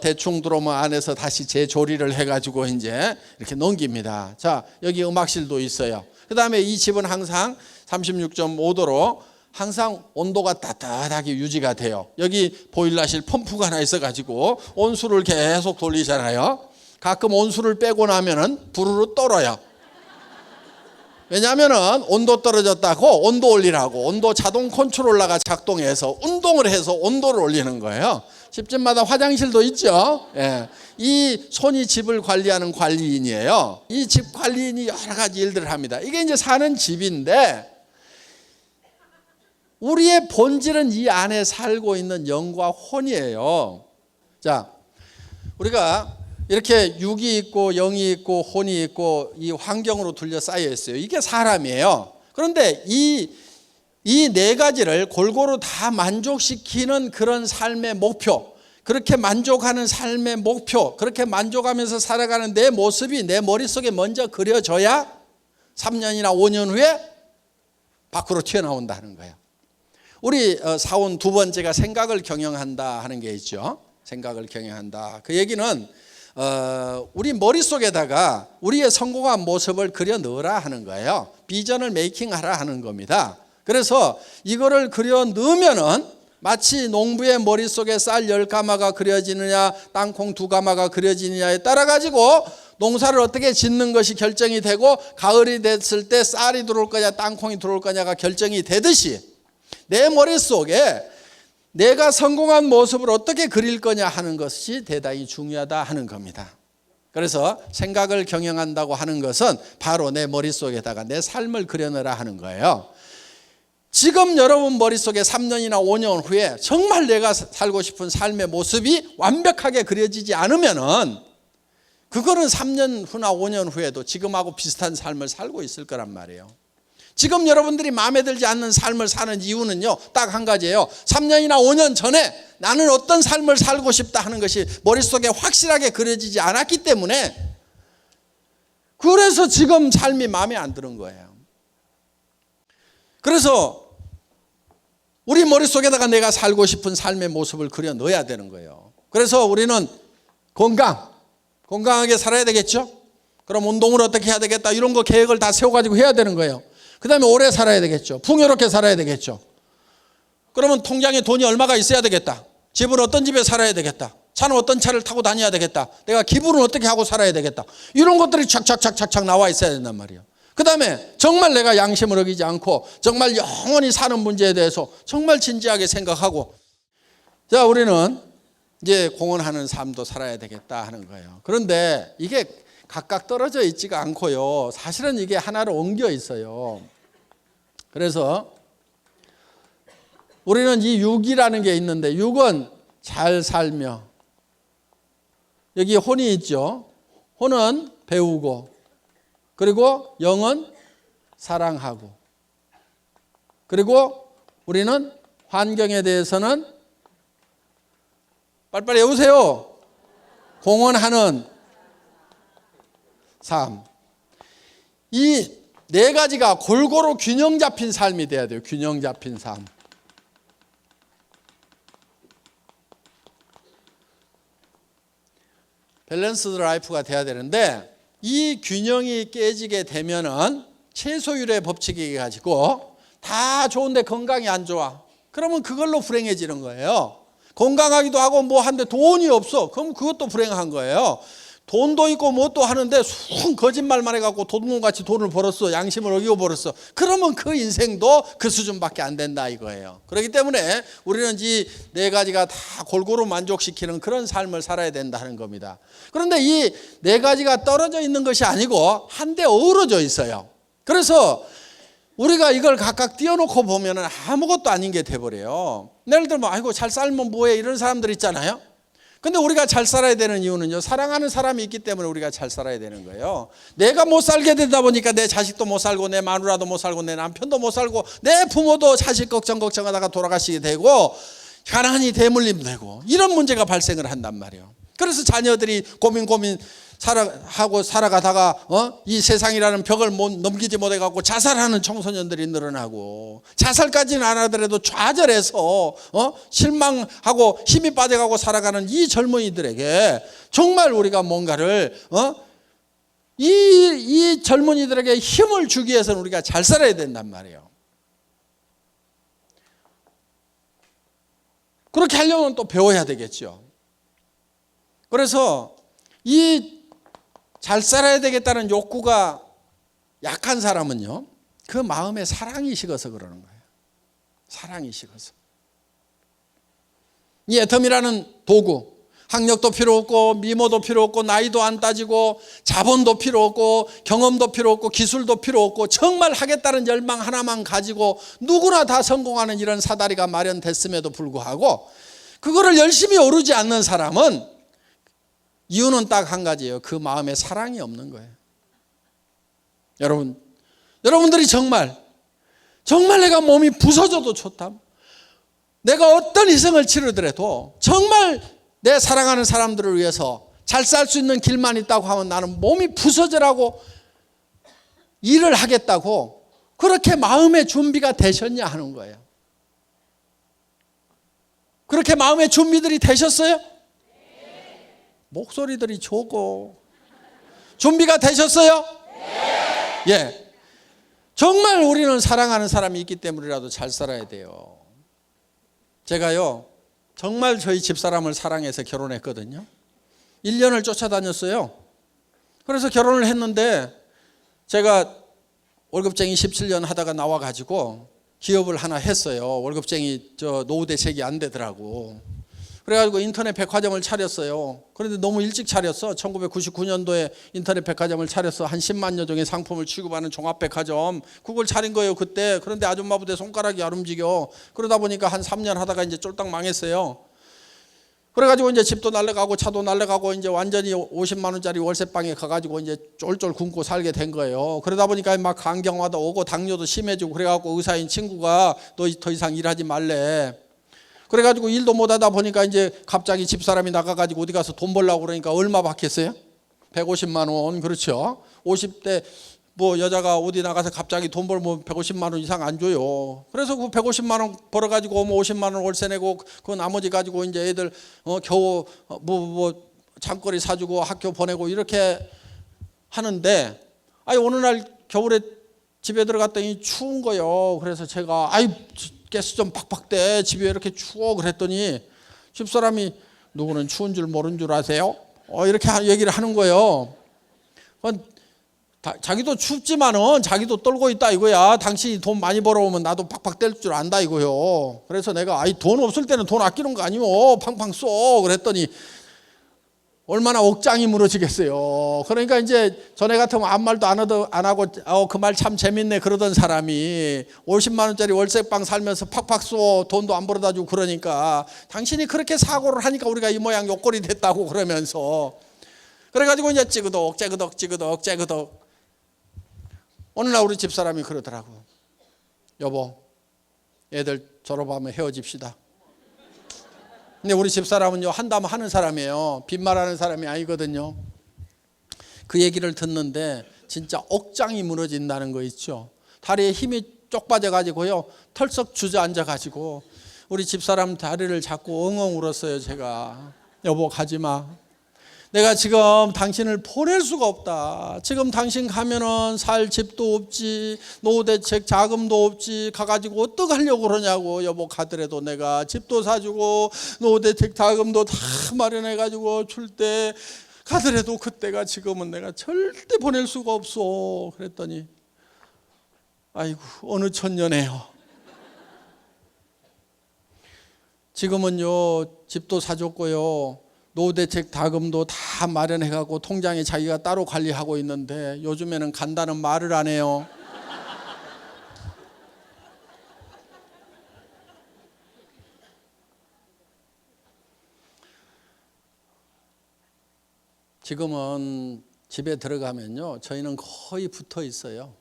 대충 들어오면 안에서 다시 재조리를 해가지고 이제 이렇게 넘깁니다. 자, 여기 음악실도 있어요. 그 다음에 이 집은 항상 36.5도로 항상 온도가 따뜻하게 유지가 돼요. 여기 보일러실 펌프가 하나 있어가지고 온수를 계속 돌리잖아요. 가끔 온수를 빼고 나면은 부르르 떨어요. 왜냐하면은 온도 떨어졌다고 온도 올리라고 온도 자동 컨트롤러가 작동해서 운동을 해서 온도를 올리는 거예요. 집집마다 화장실도 있죠. 이 손이 집을 관리하는 관리인이에요. 이 집 관리인이 여러 가지 일들을 합니다. 이게 이제 사는 집인데 우리의 본질은 이 안에 살고 있는 영과 혼이에요. 자, 우리가 이렇게 육이 있고 영이 있고 혼이 있고 이 환경으로 둘러싸여 있어요. 이게 사람이에요. 그런데 이 네 가지를 골고루 다 만족시키는 그런 삶의 목표, 그렇게 만족하는 삶의 목표, 그렇게 만족하면서 살아가는 내 모습이 내 머릿속에 먼저 그려져야 3년이나 5년 후에 밖으로 튀어나온다는 거예요. 우리 사원 두 번째가 생각을 경영한다 하는 게 있죠. 생각을 경영한다. 그 얘기는 우리 머릿속에다가 우리의 성공한 모습을 그려 넣으라 하는 거예요. 비전을 메이킹하라 하는 겁니다. 그래서 이거를 그려 넣으면은 마치 농부의 머릿속에 쌀 10가마가 그려지느냐 땅콩 2가마가 그려지느냐에 따라 가지고 농사를 어떻게 짓는 것이 결정이 되고 가을이 됐을 때 쌀이 들어올 거냐 땅콩이 들어올 거냐가 결정이 되듯이 내 머릿속에 내가 성공한 모습을 어떻게 그릴 거냐 하는 것이 대단히 중요하다 하는 겁니다. 그래서 생각을 경영한다고 하는 것은 바로 내 머릿속에다가 내 삶을 그려넣으라 하는 거예요. 지금 여러분 머릿속에 3년이나 5년 후에 정말 내가 살고 싶은 삶의 모습이 완벽하게 그려지지 않으면은 그거는 3년 후나 5년 후에도 지금하고 비슷한 삶을 살고 있을 거란 말이에요. 지금 여러분들이 마음에 들지 않는 삶을 사는 이유는요, 딱 한 가지예요. 3년이나 5년 전에 나는 어떤 삶을 살고 싶다 하는 것이 머릿속에 확실하게 그려지지 않았기 때문에 그래서 지금 삶이 마음에 안 드는 거예요. 그래서 우리 머릿속에다가 내가 살고 싶은 삶의 모습을 그려 넣어야 되는 거예요. 그래서 우리는 건강하게 살아야 되겠죠? 그럼 운동을 어떻게 해야 되겠다 이런 거 계획을 다 세워가지고 해야 되는 거예요. 그 다음에 오래 살아야 되겠죠. 풍요롭게 살아야 되겠죠. 그러면 통장에 돈이 얼마가 있어야 되겠다. 집은 어떤 집에 살아야 되겠다. 차는 어떤 차를 타고 다녀야 되겠다. 내가 기부는 어떻게 하고 살아야 되겠다. 이런 것들이 착착착착 나와 있어야 된단 말이에요. 그 다음에 정말 내가 양심을 어기지 않고 정말 영원히 사는 문제에 대해서 정말 진지하게 생각하고, 자, 우리는 이제 공헌하는 삶도 살아야 되겠다 하는 거예요. 그런데 이게 각각 떨어져 있지가 않고요. 사실은 이게 하나로 엉겨 있어요. 그래서 우리는 이 육이라는 게 있는데, 육은 잘 살며, 여기 혼이 있죠. 혼은 배우고, 그리고 영은 사랑하고, 그리고 우리는 환경에 대해서는 빨리빨리 외우세요. 공헌하는 삶. 이 네 가지가 골고루 균형 잡힌 삶이 돼야 돼요. 균형 잡힌 삶. 밸런스드 라이프가 돼야 되는데, 이 균형이 깨지게 되면은 최소율의 법칙이 가지고 다 좋은데 건강이 안 좋아. 그러면 그걸로 불행해지는 거예요. 건강하기도 하고 뭐 한데 돈이 없어. 그럼 그것도 불행한 거예요. 돈도 있고 뭣도 하는데 순 거짓말만 해갖고 도둑놈같이 돈을 벌었어. 양심을 어기고 벌었어. 그러면 그 인생도 그 수준밖에 안 된다 이거예요. 그렇기 때문에 우리는 이 네 가지가 다 골고루 만족시키는 그런 삶을 살아야 된다는 겁니다. 그런데 이 네 가지가 떨어져 있는 것이 아니고 한데 어우러져 있어요. 그래서 우리가 이걸 각각 띄워놓고 보면 아무것도 아닌 게 돼버려요. 예를 들면 아이고 잘 살면 뭐해 이런 사람들 있잖아요. 근데 우리가 잘 살아야 되는 이유는요, 사랑하는 사람이 있기 때문에 우리가 잘 살아야 되는 거예요. 내가 못 살게 되다 보니까 내 자식도 못 살고 내 마누라도 못 살고 내 남편도 못 살고 내 부모도 자식 걱정하다가 돌아가시게 되고 가난이 대물림 되고 이런 문제가 발생을 한단 말이에요. 그래서 자녀들이 고민 하고 살아가다가 이 세상이라는 벽을 넘기지 못해갖고 자살하는 청소년들이 늘어나고, 자살까지는 안 하더라도 좌절해서 실망하고 힘이 빠져가고 살아가는 이 젊은이들에게 정말 우리가 뭔가를 이 젊은이들에게 힘을 주기 위해서는 우리가 잘 살아야 된단 말이에요. 그렇게 하려면 또 배워야 되겠죠. 그래서 이 잘 살아야 되겠다는 욕구가 약한 사람은요, 그 마음에 사랑이 식어서 그러는 거예요. 사랑이 식어서. 이 애텀이라는 도구, 학력도 필요 없고 미모도 필요 없고 나이도 안 따지고 자본도 필요 없고 경험도 필요 없고 기술도 필요 없고 정말 하겠다는 열망 하나만 가지고 누구나 다 성공하는 이런 사다리가 마련됐음에도 불구하고 그거를 열심히 오르지 않는 사람은 이유는 딱 한 가지예요. 그 마음에 사랑이 없는 거예요. 여러분들이 정말 내가 몸이 부서져도 좋다, 내가 어떤 희생을 치르더라도 정말 내 사랑하는 사람들을 위해서 잘 살 수 있는 길만 있다고 하면 나는 몸이 부서져라고 일을 하겠다고 그렇게 마음의 준비가 되셨냐 하는 거예요. 그렇게 마음의 준비들이 되셨어요? 목소리들이 좋고. 준비가 되셨어요? 예. 정말 우리는 사랑하는 사람이 있기 때문이라도 잘 살아야 돼요. 제가요, 정말 저희 집사람을 사랑해서 결혼했거든요. 1년을 쫓아다녔어요. 그래서 결혼을 했는데 제가 월급쟁이 17년 하다가 나와가지고 기업을 하나 했어요. 월급쟁이 노후대책이 안 되더라고. 그래가지고 인터넷 백화점을 차렸어요. 그런데 너무 일찍 차렸어. 1999년도에 인터넷 백화점을 차렸어. 한 10만여 종의 상품을 취급하는 종합백화점. 그걸 차린 거예요 그때. 그런데 아줌마 부대 손가락이 안 움직여. 그러다 보니까 한 3년 하다가 이제 쫄딱 망했어요. 그래가지고 이제 집도 날라가고 차도 날라가고 이제 완전히 50만 원짜리 월세방에 가가지고 이제 쫄쫄 굶고 살게 된 거예요. 그러다 보니까 막 간경화도 오고 당뇨도 심해지고 그래갖고 의사인 친구가 너 더 이상 일하지 말래. 그래가지고 일도 못하다 보니까 이제 갑자기 집사람이 나가가지고 어디 가서 돈 벌려고 그러니까 얼마 받겠어요? 150만 원. 그렇죠. 50대 뭐 여자가 어디 나가서 갑자기 돈 벌면 150만 원 이상 안 줘요. 그래서 그 150만 원 벌어가지고 오면 50만 원 월세 내고 그 나머지 가지고 이제 애들 겨우 뭐 잠거리 사주고 학교 보내고 이렇게 하는데, 어느 날 겨울에 집에 들어갔더니 추운 거예요. 그래서 제가 가스 좀 팍팍 대, 집에 이렇게 추워. 그랬더니 집사람이 누구는 추운 줄 모르는 줄 아세요? 이렇게 얘기를 하는 거예요. 자기도 춥지만은 자기도 떨고 있다 이거야. 당신이 돈 많이 벌어오면 나도 팍팍 뗄 줄 안다 이거요. 그래서 내가 돈 없을 때는 돈 아끼는 거 아니오. 팡팡 쏘. 그랬더니 얼마나 억장이 무너지겠어요. 그러니까 이제 전에 같으면 아무 말도 안 하고 그 말 참 재밌네 그러던 사람이 50만 원짜리 월세방 살면서 팍팍 쏘 돈도 안 벌어다 주고 그러니까 당신이 그렇게 사고를 하니까 우리가 이 모양 요꼴이 됐다고 그러면서 그래가지고 이제 찌그덕 어느 날 우리 집사람이 그러더라고. 여보, 애들 졸업하면 헤어집시다. 근데 우리 집사람은요 한다면 하는 사람이에요. 빈말하는 사람이 아니거든요. 그 얘기를 듣는데 진짜 억장이 무너진다는 거 있죠. 다리에 힘이 쪽 빠져가지고요 털썩 주저앉아가지고 우리 집사람 다리를 잡고 엉엉 울었어요. 제가 여보 가지마. 내가 지금 당신을 보낼 수가 없다. 지금 당신 가면은 살 집도 없지, 노후대책 자금도 없지, 가가지고 어떻게 하려고 그러냐고. 여보 가더라도 내가 집도 사주고 노후대책 자금도 다 마련해가지고 줄 때 가더라도 그때가 지금은 내가 절대 보낼 수가 없어. 그랬더니 아이고 어느 천년에요. 지금은요 집도 사줬고요 노후대책 자금도 다 마련해가고 통장에 자기가 따로 관리하고 있는데 요즘에는 간다는 말을 안 해요. 지금은 집에 들어가면요 저희는 거의 붙어 있어요.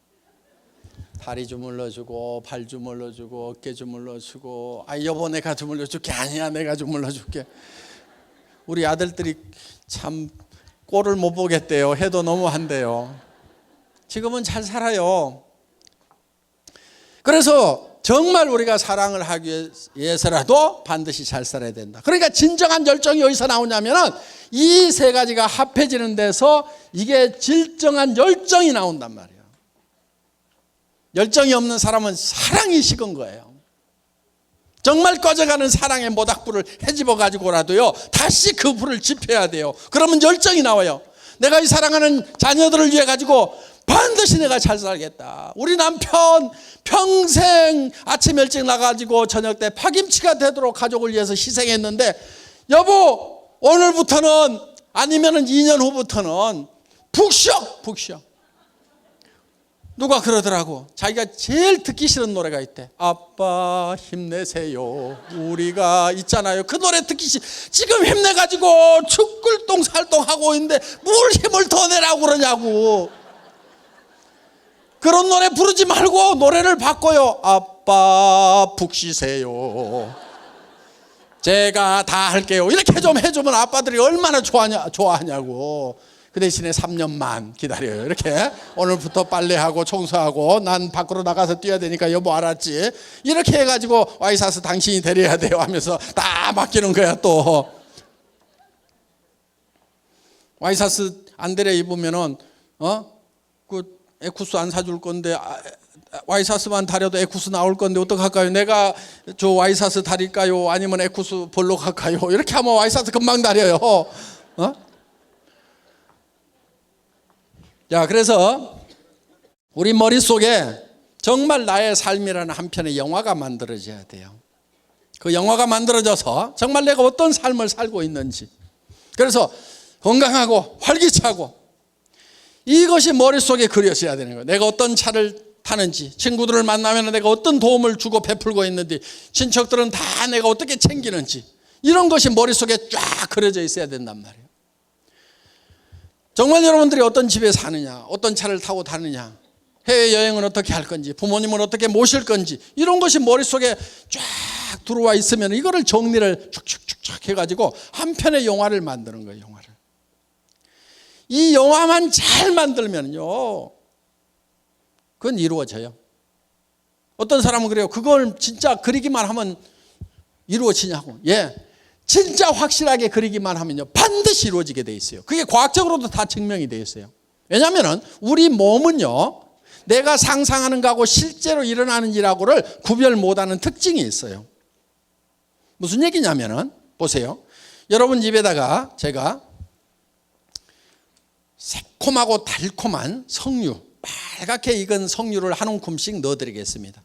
다리 주물러주고 발 주물러주고 어깨 주물러주고 여보 내가 주물러줄게. 아니야 내가 주물러줄게. 우리 아들들이 참 꼴을 못 보겠대요. 해도 너무한대요. 지금은 잘 살아요. 그래서 정말 우리가 사랑을 하기 위해서라도 반드시 잘 살아야 된다. 그러니까 진정한 열정이 어디서 나오냐면은 이 세 가지가 합해지는 데서 이게 진정한 열정이 나온단 말이에요. 열정이 없는 사람은 사랑이 식은 거예요. 정말 꺼져가는 사랑의 모닥불을 헤집어 가지고라도요 다시 그 불을 지펴야 돼요. 그러면 열정이 나와요. 내가 이 사랑하는 자녀들을 위해 가지고 반드시 내가 잘 살겠다. 우리 남편 평생 아침 일찍 나가지고 저녁 때 파김치가 되도록 가족을 위해서 희생했는데 여보 오늘부터는 아니면은 2년 후부터는 푹 쉬어. 누가 그러더라고. 자기가 제일 듣기 싫은 노래가 있대. 아빠 힘내세요. 우리가 있잖아요. 그 노래 듣기 싫. 지금 힘내가지고 죽글동 살동하고 있는데 뭘 힘을 더 내라고 그러냐고. 그런 노래 부르지 말고 노래를 바꿔요. 아빠 푹 쉬세요. 제가 다 할게요. 이렇게 좀 해주면 아빠들이 얼마나 좋아하냐고. 그 대신에 3년만 기다려요. 이렇게 오늘부터 빨래하고 청소하고 난 밖으로 나가서 뛰어야 되니까 여보 알았지? 이렇게 해가지고 와이사스 당신이 데려야 돼요 하면서 다 맡기는 거야. 또 와이사스 안 데려 입으면은 그 에쿠스 안 사줄 건데 와이사스만 다려도 에쿠스 나올 건데 어떡할까요? 내가 저 와이사스 다릴까요? 아니면 에쿠스 볼로 갈까요? 이렇게 하면 와이사스 금방 다려요. 자, 그래서 우리 머릿속에 정말 나의 삶이라는 한 편의 영화가 만들어져야 돼요. 그 영화가 만들어져서 정말 내가 어떤 삶을 살고 있는지. 그래서 건강하고 활기차고 이것이 머릿속에 그려져야 되는 거예요. 내가 어떤 차를 타는지, 친구들을 만나면 내가 어떤 도움을 주고 베풀고 있는지, 친척들은 다 내가 어떻게 챙기는지, 이런 것이 머릿속에 쫙 그려져 있어야 된단 말이에요. 정말 여러분들이 어떤 집에 사느냐, 어떤 차를 타고 다느냐, 해외여행은 어떻게 할 건지, 부모님을 어떻게 모실 건지, 이런 것이 머릿속에 쫙 들어와 있으면 이거를 정리를 축축축축 해가지고 한 편의 영화를 만드는 거예요. 영화를. 이 영화만 잘 만들면요 그건 이루어져요. 어떤 사람은 그래요. 그걸 진짜 그리기만 하면 이루어지냐고. 예, 진짜 확실하게 그리기만 하면요 반드시 이루어지게 돼 있어요. 그게 과학적으로도 다 증명이 돼 있어요. 왜냐하면 우리 몸은요 내가 상상하는 거하고 실제로 일어나는 일하고를 구별 못하는 특징이 있어요. 무슨 얘기냐면은 보세요. 여러분 집에다가 제가 새콤하고 달콤한 석류, 빨갛게 익은 석류를 한 움큼씩 넣어드리겠습니다.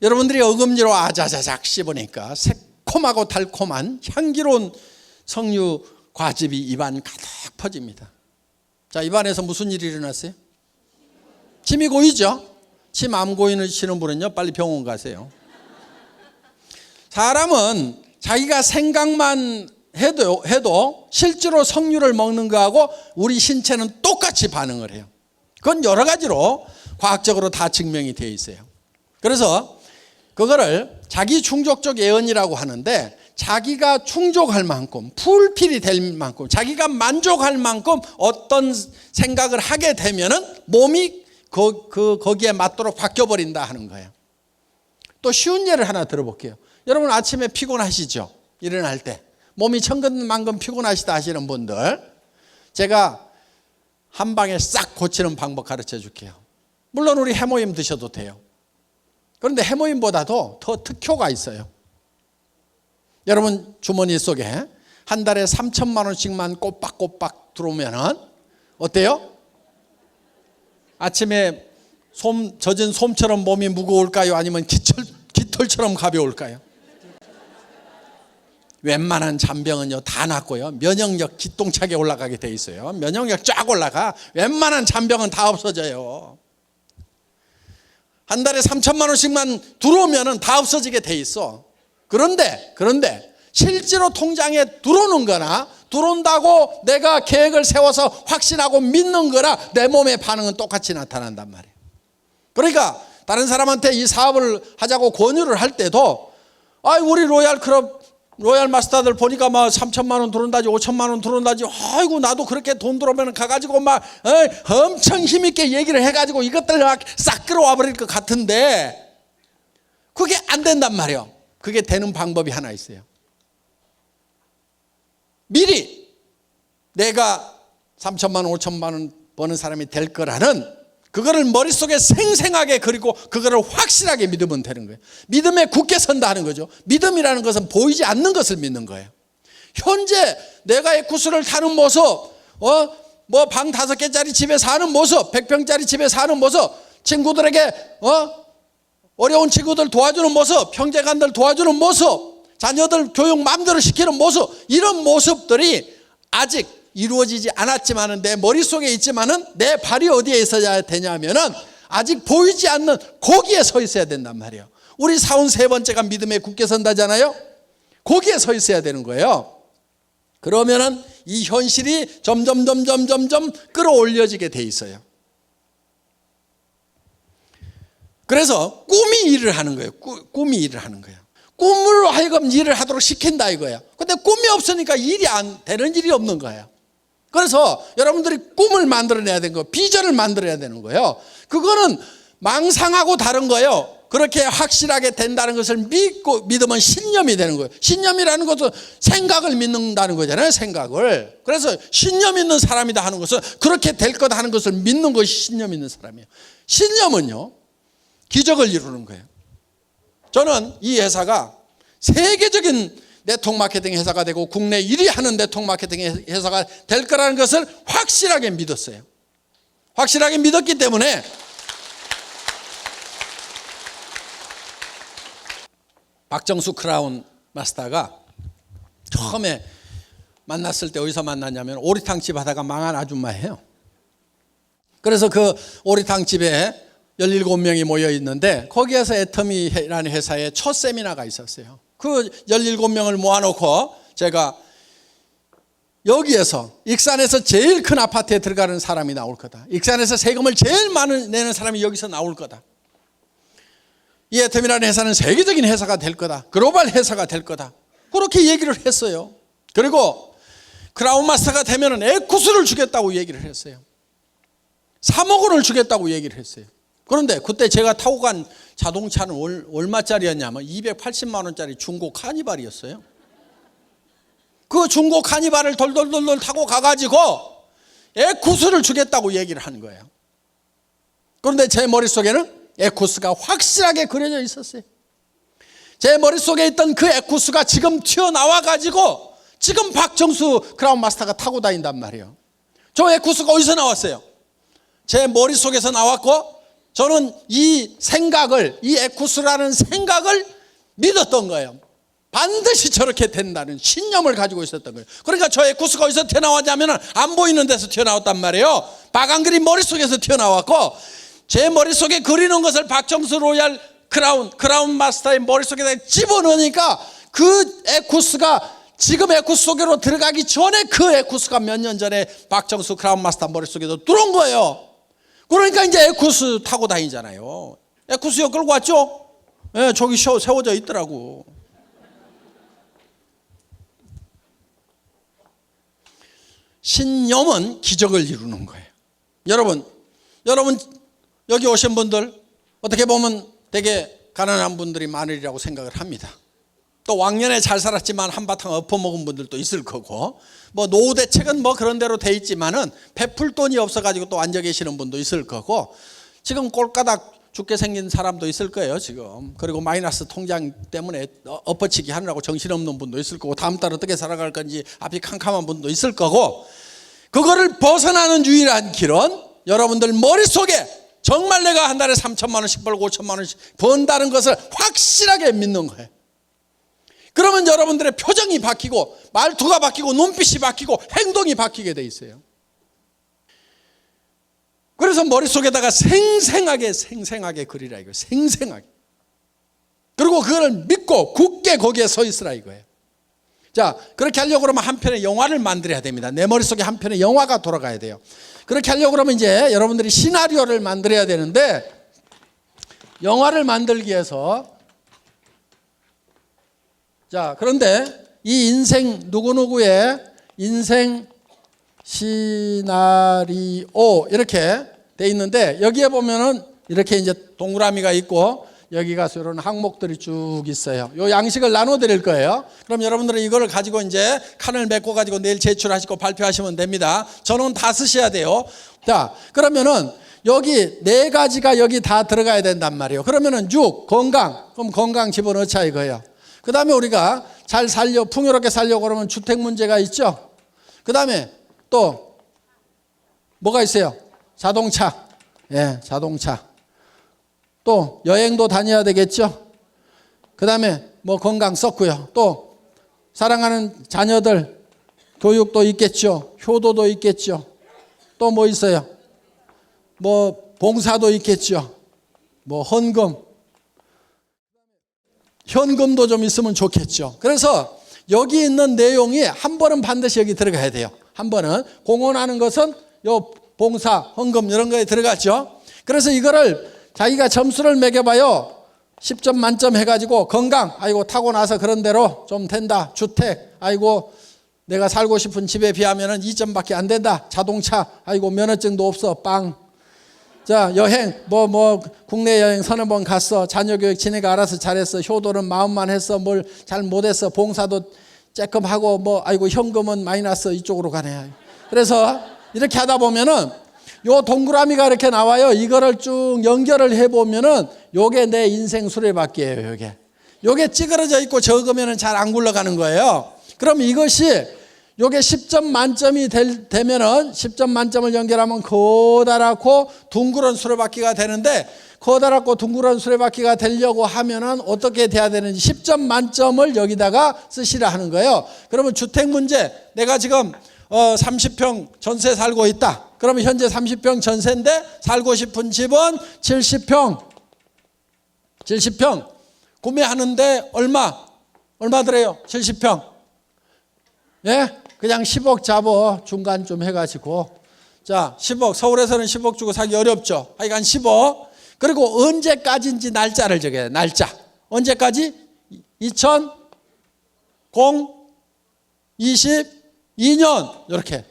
여러분들이 어금니로 아자자작 씹으니까 새콤하고 달콤한 향기로운 석류 과즙이 입안 가득 퍼집니다. 자, 입안에서 무슨 일이 일어났어요? 침이 고이죠? 침 안 고이시는 분은요, 빨리 병원 가세요. 사람은 자기가 생각만 해도 실제로 석류를 먹는 거하고 우리 신체는 똑같이 반응을 해요. 그건 여러 가지로 과학적으로 다 증명이 되어 있어요. 그래서 그거를 자기 충족적 예언이라고 하는데, 자기가 충족할 만큼, 풀필이 될 만큼, 자기가 만족할 만큼 어떤 생각을 하게 되면은 몸이 거기에 맞도록 바뀌어버린다 하는 거예요. 또 쉬운 예를 하나 들어볼게요. 여러분 아침에 피곤하시죠? 일어날 때 몸이 천근만근 피곤하시다 하시는 분들, 제가 한 방에 싹 고치는 방법 가르쳐 줄게요. 물론 우리 해모임 드셔도 돼요. 그런데 해모임보다도 더 특효가 있어요. 여러분 주머니 속에 한 달에 3천만 원씩만 꼬박꼬박 들어오면은 어때요? 아침에 젖은 솜처럼 몸이 무거울까요? 아니면 깃털처럼 가벼울까요? 웬만한 잔병은요 다 낫고요, 면역력 기똥차게 올라가게 돼 있어요. 면역력 쫙 올라가. 웬만한 잔병은 다 없어져요. 한 달에 3천만 원씩만 들어오면은 다 없어지게 돼 있어. 그런데 실제로 통장에 들어오는 거나 들어온다고 내가 계획을 세워서 확신하고 믿는 거나 내 몸의 반응은 똑같이 나타난단 말이에요. 그러니까 다른 사람한테 이 사업을 하자고 권유를 할 때도, 우리 로얄 마스터들 보니까 막 3천만 원 들어온다지 5천만 원 들어온다지, 아이고 나도 그렇게 돈 들어오면 가가지고 막 엄청 힘있게 얘기를 해가지고 이것들 막 싹 끌어와 버릴 것 같은데, 그게 안 된단 말이에요. 그게 되는 방법이 하나 있어요. 미리 내가 3천만 원 5천만 원 버는 사람이 될 거라는 그거를 머릿속에 생생하게 그리고 그거를 확실하게 믿으면 되는 거예요. 믿음에 굳게 선다 하는 거죠. 믿음이라는 것은 보이지 않는 것을 믿는 거예요. 현재 내가 에쿠스를 타는 모습, 뭐 방 5개짜리 집에 사는 모습, 100평짜리 집에 사는 모습, 친구들에게 어려운 친구들 도와주는 모습, 형제간들 도와주는 모습, 자녀들 교육 마음대로 시키는 모습, 이런 모습들이 아직 이루어지지 않았지만은 내 머릿속에 있지만은 내 발이 어디에 있어야 되냐면은 아직 보이지 않는 거기에 서 있어야 된단 말이에요. 우리 사원 3번째가 믿음에 굳게 선다잖아요. 거기에 서 있어야 되는 거예요. 그러면은 이 현실이 점점 끌어올려지게 돼 있어요. 그래서 꿈이 일을 하는 거예요. 꿈이 일을 하는 거예요. 꿈으로 하여금 일을 하도록 시킨다 이거예요. 근데 꿈이 없으니까 일이 안 되는 일이 없는 거예요. 그래서 여러분들이 꿈을 만들어내야 되는 거예요. 비전을 만들어야 되는 거예요. 그거는 망상하고 다른 거예요. 그렇게 확실하게 된다는 것을 믿으면 신념이 되는 거예요. 신념이라는 것은 생각을 믿는다는 거잖아요. 생각을. 그래서 신념 있는 사람이다 하는 것은 그렇게 될 거다 하는 것을 믿는 것이 신념 있는 사람이에요. 신념은요 기적을 이루는 거예요. 저는 이 회사가 세계적인 네트워크 마케팅 회사가 되고 국내 1위 하는 네트워크 마케팅 회사가 될 거라는 것을 확실하게 믿었어요. 확실하게 믿었기 때문에 박정수 크라운 마스터가 처음에 만났을 때 어디서 만났냐면 오리탕집 하다가 망한 아줌마예요. 그래서 그 오리탕집에 17명이 모여 있는데 거기에서 애터미라는 회사에 첫 세미나가 있었어요. 그 17명을 모아놓고 제가 여기에서 익산에서 제일 큰 아파트에 들어가는 사람이 나올 거다. 익산에서 세금을 제일 많이 내는 사람이 여기서 나올 거다. 이 애터미라는 회사는 세계적인 회사가 될 거다. 글로벌 회사가 될 거다. 그렇게 얘기를 했어요. 그리고 크라운 마스터가 되면은 에쿠스를 주겠다고 얘기를 했어요. 3억 원을 주겠다고 얘기를 했어요. 그런데 그때 제가 타고 간 자동차는 얼마짜리였냐면 280만 원짜리 중고 카니발이었어요. 그 중고 카니발을 돌돌돌돌 타고 가가지고 에쿠스를 주겠다고 얘기를 하는 거예요. 그런데 제 머릿속에는 에쿠스가 확실하게 그려져 있었어요. 제 머릿속에 있던 그 에쿠스가 지금 튀어나와가지고 지금 박정수 크라운 마스터가 타고 다닌단 말이에요. 저 에쿠스가 어디서 나왔어요? 제 머릿속에서 나왔고 저는 이 생각을, 이 에쿠스라는 생각을 믿었던 거예요. 반드시 저렇게 된다는 신념을 가지고 있었던 거예요. 그러니까 저 에쿠스가 어디서 튀어나왔냐면 안 보이는 데서 튀어나왔단 말이에요. 박한글이 머릿속에서 튀어나왔고 제 머릿속에 그리는 것을 박정수 로얄 크라운 마스터의 머릿속에다 집어넣으니까 그 에쿠스가 지금 에쿠스 속으로 들어가기 전에 그 에쿠스가 몇 년 전에 박정수 크라운 마스터 머릿속에도 들어온 거예요. 그러니까 이제 에쿠스 타고 다니잖아요. 에쿠스역 끌고 왔죠? 예, 저기 세워져 있더라고. 신념은 기적을 이루는 거예요. 여러분 여기 오신 분들 어떻게 보면 되게 가난한 분들이 많으리라고 생각을 합니다. 또 왕년에 잘 살았지만 한바탕 엎어먹은 분들도 있을 거고 뭐 노후 대책은 뭐 그런 대로 돼 있지만은 베풀 돈이 없어가지고 또 앉아 계시는 분도 있을 거고 지금 꼴가닥 죽게 생긴 사람도 있을 거예요 지금. 그리고 마이너스 통장 때문에 엎어치기 하느라고 정신없는 분도 있을 거고 다음 달 어떻게 살아갈 건지 앞이 캄캄한 분도 있을 거고 그거를 벗어나는 유일한 길은 여러분들 머릿속에 정말 내가 한 달에 3천만 원씩 벌고 5천만 원씩 번다는 것을 확실하게 믿는 거예요. 그러면 여러분들의 표정이 바뀌고 말투가 바뀌고 눈빛이 바뀌고 행동이 바뀌게 돼 있어요. 그래서 머릿속에다가 생생하게 그리라 이거예요. 생생하게. 그리고 그걸 믿고 굳게 거기에 서 있으라 이거예요. 자, 그렇게 하려고 그러면 한 편의 영화를 만들어야 됩니다. 내 머릿속에 한 편의 영화가 돌아가야 돼요. 그렇게 하려고 그러면 이제 여러분들이 시나리오를 만들어야 되는데 영화를 만들기 위해서 자, 그런데 이 인생 누구누구의 인생 시나리오 이렇게 돼 있는데 여기에 보면은 이렇게 이제 동그라미가 있고 여기가 이런 항목들이 쭉 있어요. 요 양식을 나눠 드릴 거예요. 그럼 여러분들은 이걸 가지고 이제 칸을 메꿔 가지고 내일 제출하시고 발표하시면 됩니다. 전원 다 쓰셔야 돼요. 자, 그러면은 여기 네 가지가 여기 다 들어가야 된단 말이에요. 그러면은 6 건강. 그럼 건강 집어넣자 이거예요. 그다음에 우리가 잘 풍요롭게 살려고 그러면 주택 문제가 있죠. 그다음에 또 뭐가 있어요? 자동차. 예, 자동차. 또 여행도 다녀야 되겠죠. 그다음에 뭐 건강 썼고요. 또 사랑하는 자녀들 교육도 있겠죠. 효도도 있겠죠. 또 뭐 있어요? 뭐 봉사도 있겠죠. 뭐 현금도 좀 있으면 좋겠죠. 그래서 여기 있는 내용이 한 번은 반드시 여기 들어가야 돼요. 한 번은 공헌하는 것은 요 봉사, 헌금 이런 거에 들어갔죠. 그래서 이거를 자기가 점수를 매겨봐요. 10점 만점 해가지고 건강, 아이고 타고나서 그런 대로 좀 된다. 주택, 아이고 내가 살고 싶은 집에 비하면 2점밖에 안 된다. 자동차, 아이고 면허증도 없어. 빵. 자, 여행, 뭐 국내 여행 서너 번 갔어. 자녀 교육 지네가 알아서 잘했어. 효도는 마음만 했어. 뭘 잘 못했어. 봉사도 쬐끔하고 뭐 아이고 현금은 마이너스 이쪽으로 가네. 그래서 이렇게 하다 보면은 요 동그라미가 이렇게 나와요. 이거를 쭉 연결을 해보면은 요게 내 인생 수레바퀴예요. 요게 찌그러져 있고 적으면은 잘 안 굴러가는 거예요. 그럼 이것이 요게 10점 만점이 되면은 10점 만점을 연결하면 커다랗고 둥그런 수레바퀴가 되는데 커다랗고 둥그런 수레바퀴가 되려고 하면은 어떻게 돼야 되는지 10점 만점을 여기다가 쓰시라 하는 거예요. 그러면 주택 문제 내가 지금 30평 전세 살고 있다. 그러면 현재 30평 전세인데 살고 싶은 집은 70평 구매하는데 얼마 들어요? 70평. 예? 그냥 10억 잡어 중간 좀 해가지고 자 10억 서울에서는 10억 주고 사기 어렵죠. 하여간 10억. 그리고 언제까지인지 날짜를 적어요. 날짜 언제까지? 2022년 이렇게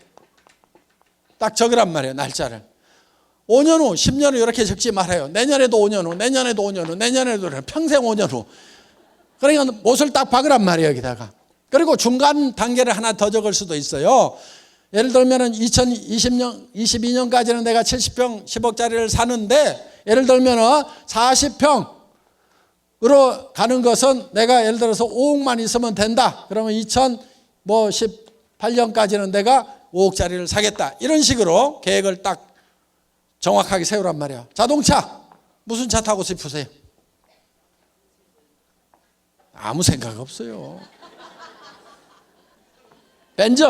딱 적으란 말이에요. 날짜를 5년 후 10년 후 이렇게 적지 말아요. 내년에도 5년 후 내년에도 5년 후 내년에도 평생 5년 후. 그러니까 못을 딱 박으란 말이에요. 여기다가. 그리고 중간 단계를 하나 더 적을 수도 있어요. 예를 들면 2022년까지는 내가 70평 10억짜리를 사는데 예를 들면 40평으로 가는 것은 내가 예를 들어서 5억만 있으면 된다. 그러면 2018년까지는 내가 5억짜리를 사겠다. 이런 식으로 계획을 딱 정확하게 세우란 말이야. 자동차 무슨 차 타고 싶으세요? 아무 생각 없어요. 벤츠.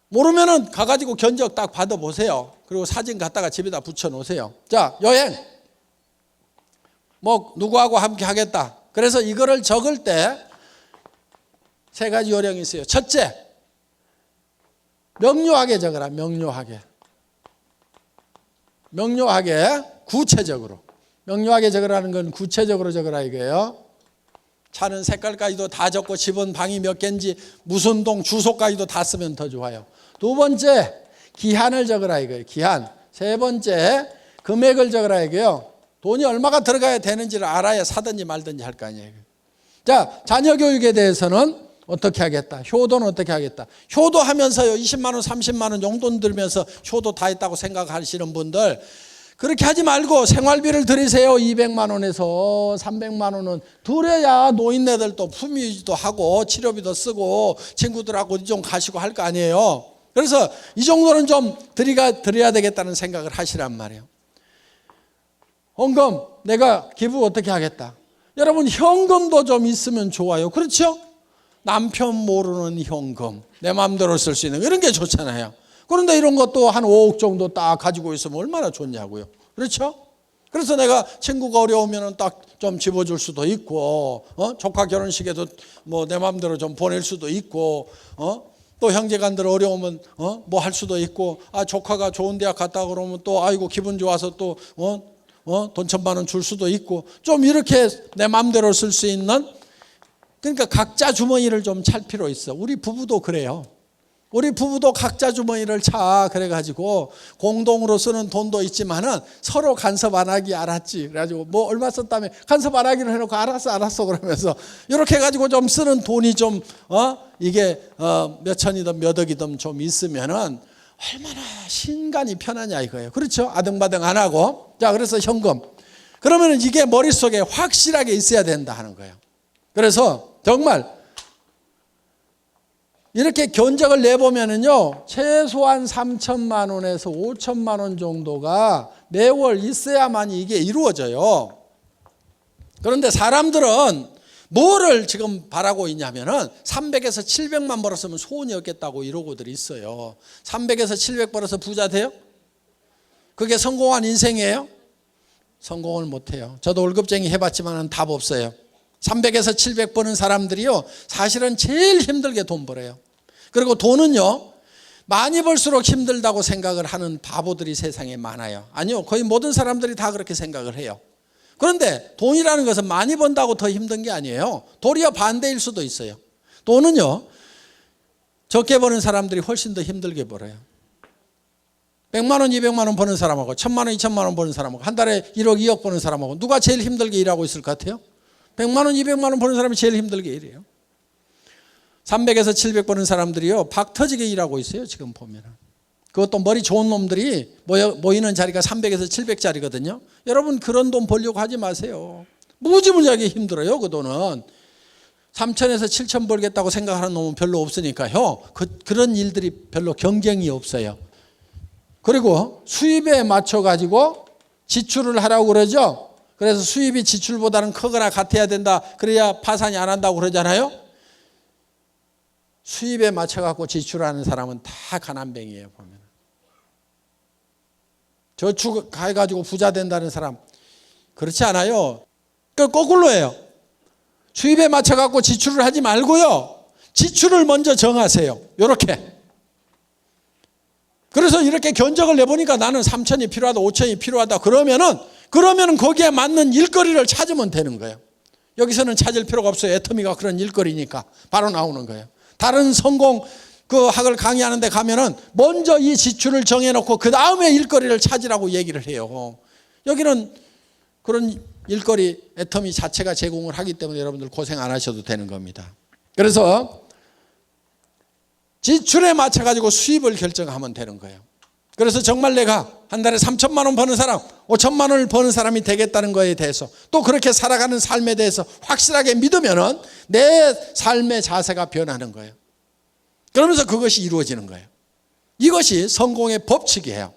모르면은 가가지고 견적 딱 받아보세요. 그리고 사진 갖다가 집에다 붙여놓으세요. 자, 여행. 뭐 누구하고 함께 하겠다. 그래서 이거를 적을 때 세 가지 요령이 있어요. 첫째, 명료하게 적어라. 명료하게, 구체적으로. 명료하게 적으라는 건 구체적으로 적으라 이거예요. 차는 색깔까지도 다 적고 집은 방이 몇 개인지 무슨 동 주소까지도 다 쓰면 더 좋아요. 두 번째, 기한을 적으라 이거예요. 기한. 세 번째, 금액을 적으라 이거예요. 돈이 얼마가 들어가야 되는지를 알아야 사든지 말든지 할 거 아니에요. 자, 자녀 교육에 대해서는 어떻게 하겠다. 효도는 어떻게 하겠다. 효도하면서요 20만 원 30만 원 용돈 들면서 효도 다 했다고 생각하시는 분들, 그렇게 하지 말고 생활비를 들이세요. 200만 원에서 300만 원은 들여야 노인네들도 품위도 하고 치료비도 쓰고 친구들하고 좀 가시고 할 거 아니에요. 그래서 이 정도는 좀 드려야 되겠다는 생각을 하시란 말이에요. 헌금, 내가 기부 어떻게 하겠다. 여러분, 현금도 좀 있으면 좋아요. 그렇죠? 남편 모르는 현금, 내 마음대로 쓸 수 있는 이런 게 좋잖아요. 그런데 이런 것도 한 5억 정도 딱 가지고 있으면 얼마나 좋냐고요. 그렇죠? 그래서 내가 친구가 어려우면 딱 좀 집어줄 수도 있고, 조카 결혼식에도 뭐 내 마음대로 좀 보낼 수도 있고, 또 형제간들 어려우면 뭐 할 수도 있고, 조카가 좋은 대학 갔다 그러면 또 아이고 기분 좋아서 또 돈 1,000만 원 줄 수도 있고, 좀 이렇게 내 마음대로 쓸 수 있는, 그러니까 각자 주머니를 좀 찰 필요 있어. 우리 부부도 그래요. 우리 부부도 각자 주머니를 차. 그래가지고 공동으로 쓰는 돈도 있지만은 서로 간섭 안 하기, 알았지? 그래가지고 뭐 얼마 썼다며 간섭 안 하기로 해놓고 알았어 그러면서 이렇게 해가지고 좀 쓰는 돈이 좀 이게 몇 천이든 몇 억이든 좀 있으면은 얼마나 신간이 편하냐 이거예요. 그렇죠? 아등바등 안 하고. 자, 그래서 현금. 그러면은 이게 머릿속에 확실하게 있어야 된다 하는 거예요. 그래서 정말 이렇게 견적을 내보면은요, 최소한 3천만 원에서 5천만 원 정도가 매월 있어야만 이게 이루어져요. 그런데 사람들은 뭐를 지금 바라고 있냐면은 300에서 700만 벌었으면 소원이 없겠다고 이러고들 있어요. 300에서 700 벌어서 부자 돼요? 그게 성공한 인생이에요? 성공을 못해요. 저도 월급쟁이 해봤지만 답 없어요. 300에서 700 버는 사람들이요, 사실은 제일 힘들게 돈 벌어요. 그리고 돈은요, 많이 벌수록 힘들다고 생각을 하는 바보들이 세상에 많아요. 아니요, 거의 모든 사람들이 다 그렇게 생각을 해요. 그런데 돈이라는 것은 많이 번다고 더 힘든 게 아니에요. 도리어 반대일 수도 있어요. 돈은요, 적게 버는 사람들이 훨씬 더 힘들게 벌어요. 100만 원, 200만 원 버는 사람하고 1000만 원, 2000만 원 버는 사람하고 한 달에 1억, 2억 버는 사람하고 누가 제일 힘들게 일하고 있을 것 같아요? 100만 원, 200만 원 버는 사람이 제일 힘들게 일해요. 300에서 700 버는 사람들이요, 박 터지게 일하고 있어요. 지금 보면은. 그것도 머리 좋은 놈들이 모이는 자리가 300에서 700짜리거든요. 여러분, 그런 돈 벌려고 하지 마세요. 무지무지하게 힘들어요. 그 돈은 3천에서 7천 벌겠다고 생각하는 놈은 별로 없으니까요. 그런 일들이 별로 경쟁이 없어요. 그리고 수입에 맞춰 가지고 지출을 하라고 그러죠. 그래서 수입이 지출보다는 크거나 같아야 된다. 그래야 파산이 안 한다고 그러잖아요. 수입에 맞춰 갖고 지출하는 사람은 다 가난뱅이에요. 보면 저축해 가지고 부자 된다는 사람 그렇지 않아요. 그 거꾸로예요. 수입에 맞춰 갖고 지출을 하지 말고요, 지출을 먼저 정하세요. 이렇게. 그래서 이렇게 견적을 내보니까 나는 3천이 필요하다, 5천이 필요하다. 그러면은 거기에 맞는 일거리를 찾으면 되는 거예요. 여기서는 찾을 필요가 없어요. 애터미가 그런 일거리니까 바로 나오는 거예요. 다른 성공 그 학을 강의하는 데 가면은 먼저 이 지출을 정해놓고 그 다음에 일거리를 찾으라고 얘기를 해요. 여기는 그런 일거리 애터미 자체가 제공을 하기 때문에 여러분들 고생 안 하셔도 되는 겁니다. 그래서 지출에 맞춰가지고 수입을 결정하면 되는 거예요. 그래서 정말 내가 한 달에 3천만 원 버는 사람, 5천만 원을 버는 사람이 되겠다는 거에 대해서, 또 그렇게 살아가는 삶에 대해서 확실하게 믿으면은 내 삶의 자세가 변하는 거예요. 그러면서 그것이 이루어지는 거예요. 이것이 성공의 법칙이에요.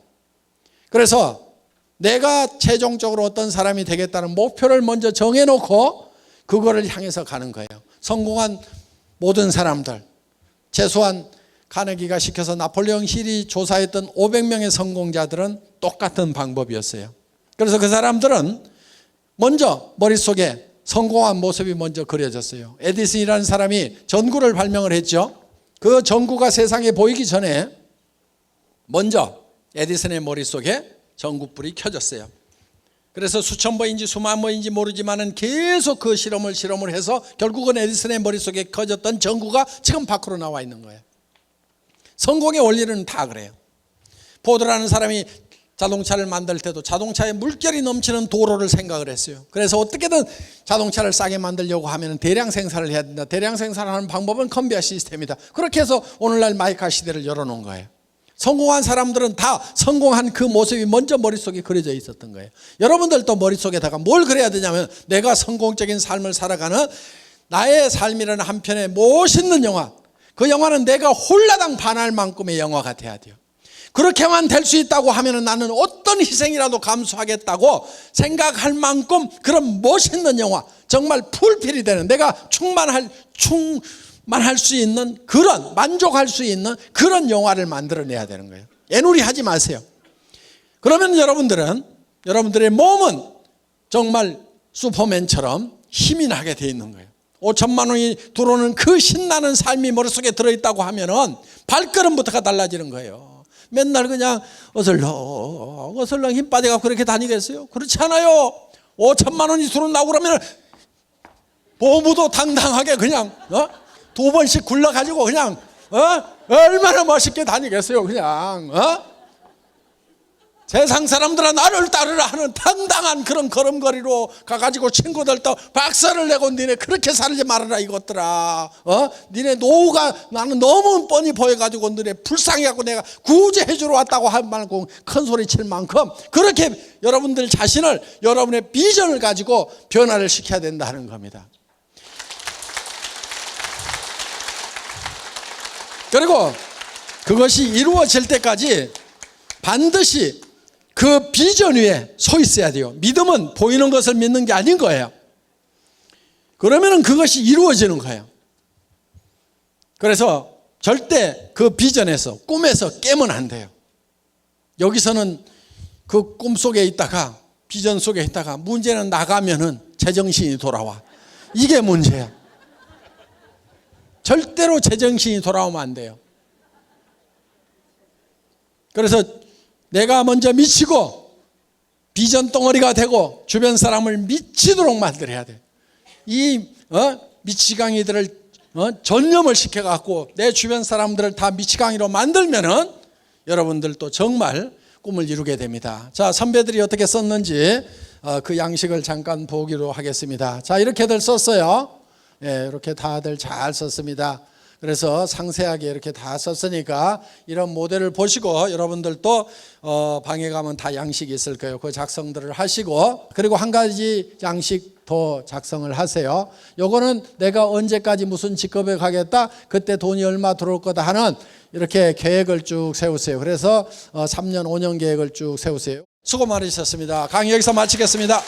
그래서 내가 최종적으로 어떤 사람이 되겠다는 목표를 먼저 정해놓고 그거를 향해서 가는 거예요. 성공한 모든 사람들, 최소한 카네기가 시켜서 나폴레옹 힐이 조사했던 500명의 성공자들은 똑같은 방법이었어요. 그래서 그 사람들은 먼저 머릿속에 성공한 모습이 먼저 그려졌어요. 에디슨이라는 사람이 전구를 발명을 했죠. 그 전구가 세상에 보이기 전에 먼저 에디슨의 머릿속에 전구불이 켜졌어요. 그래서 수천 번인지 수만 번인지 모르지만은 계속 그 실험을 해서 결국은 에디슨의 머릿속에 켜졌던 전구가 지금 밖으로 나와 있는 거예요. 성공의 원리는 다 그래요. 포드라는 사람이 자동차를 만들 때도 자동차에 물결이 넘치는 도로를 생각을 했어요. 그래서 어떻게든 자동차를 싸게 만들려고 하면 대량 생산을 해야 된다. 대량 생산하는 방법은 컨베이어 시스템이다. 그렇게 해서 오늘날 마이카 시대를 열어놓은 거예요. 성공한 사람들은 다 성공한 그 모습이 먼저 머릿속에 그려져 있었던 거예요. 여러분들도 머릿속에다가 뭘 그려야 되냐면 내가 성공적인 삶을 살아가는 나의 삶이라는 한 편의 멋있는 영화, 그 영화는 내가 홀라당 반할 만큼의 영화가 돼야 돼요. 그렇게만 될 수 있다고 하면 나는 어떤 희생이라도 감수하겠다고 생각할 만큼 그런 멋있는 영화, 정말 풀필이 되는, 내가 충만할 수 있는 그런, 만족할 수 있는 그런 영화를 만들어내야 되는 거예요. 애누리 하지 마세요. 그러면 여러분들의 몸은 정말 슈퍼맨처럼 힘이 나게 돼 있는 거예요. 5천만 원이 들어오는 그 신나는 삶이 머릿속에 들어있다고 하면은 발걸음부터가 달라지는 거예요. 맨날 그냥 어슬렁 힘 빠져가 그렇게 다니겠어요? 그렇지 않아요. 5천만 원이 들어온다고 그러면 보무도 당당하게 그냥 두 번씩 굴러가지고 그냥 얼마나 멋있게 다니겠어요. 그냥 세상 사람들은 나를 따르라 하는 당당한 그런 걸음걸이로 가가지고 친구들도 박수를 내고 니네 그렇게 살지 말아라 이것들아. 니네 노후가 나는 너무 뻔히 보여가지고 니네 불쌍해갖고 내가 구제해 주러 왔다고 할 만큼 큰 소리 칠 만큼 그렇게 여러분들 자신을, 여러분의 비전을 가지고 변화를 시켜야 된다는 겁니다. 그리고 그것이 이루어질 때까지 반드시 그 비전 위에 서 있어야 돼요. 믿음은 보이는 것을 믿는 게 아닌 거예요. 그러면 그것이 이루어지는 거예요. 그래서 절대 그 비전에서, 꿈에서 깨면 안 돼요. 여기서는 그 꿈 속에 있다가, 비전 속에 있다가 문제는 나가면은 제정신이 돌아와. 이게 문제야. 절대로 제정신이 돌아오면 안 돼요. 그래서 내가 먼저 미치고 비전 덩어리가 되고 주변 사람을 미치도록 만들어야 돼. 이 미치광이들을 전념을 시켜갖고 내 주변 사람들을 다 미치광이로 만들면은 여러분들도 정말 꿈을 이루게 됩니다. 자, 선배들이 어떻게 썼는지 그 양식을 잠깐 보기로 하겠습니다. 자, 이렇게들 썼어요. 예, 이렇게 다들 잘 썼습니다. 그래서 상세하게 이렇게 다 썼으니까 이런 모델을 보시고 여러분들도 방에 가면 다 양식이 있을 거예요. 그 작성들을 하시고, 그리고 한 가지 양식 더 작성을 하세요. 요거는 내가 언제까지 무슨 직업에 가겠다, 그때 돈이 얼마 들어올 거다 하는 이렇게 계획을 쭉 세우세요. 그래서 3년 5년 계획을 쭉 세우세요. 수고 많으셨습니다. 강의 여기서 마치겠습니다.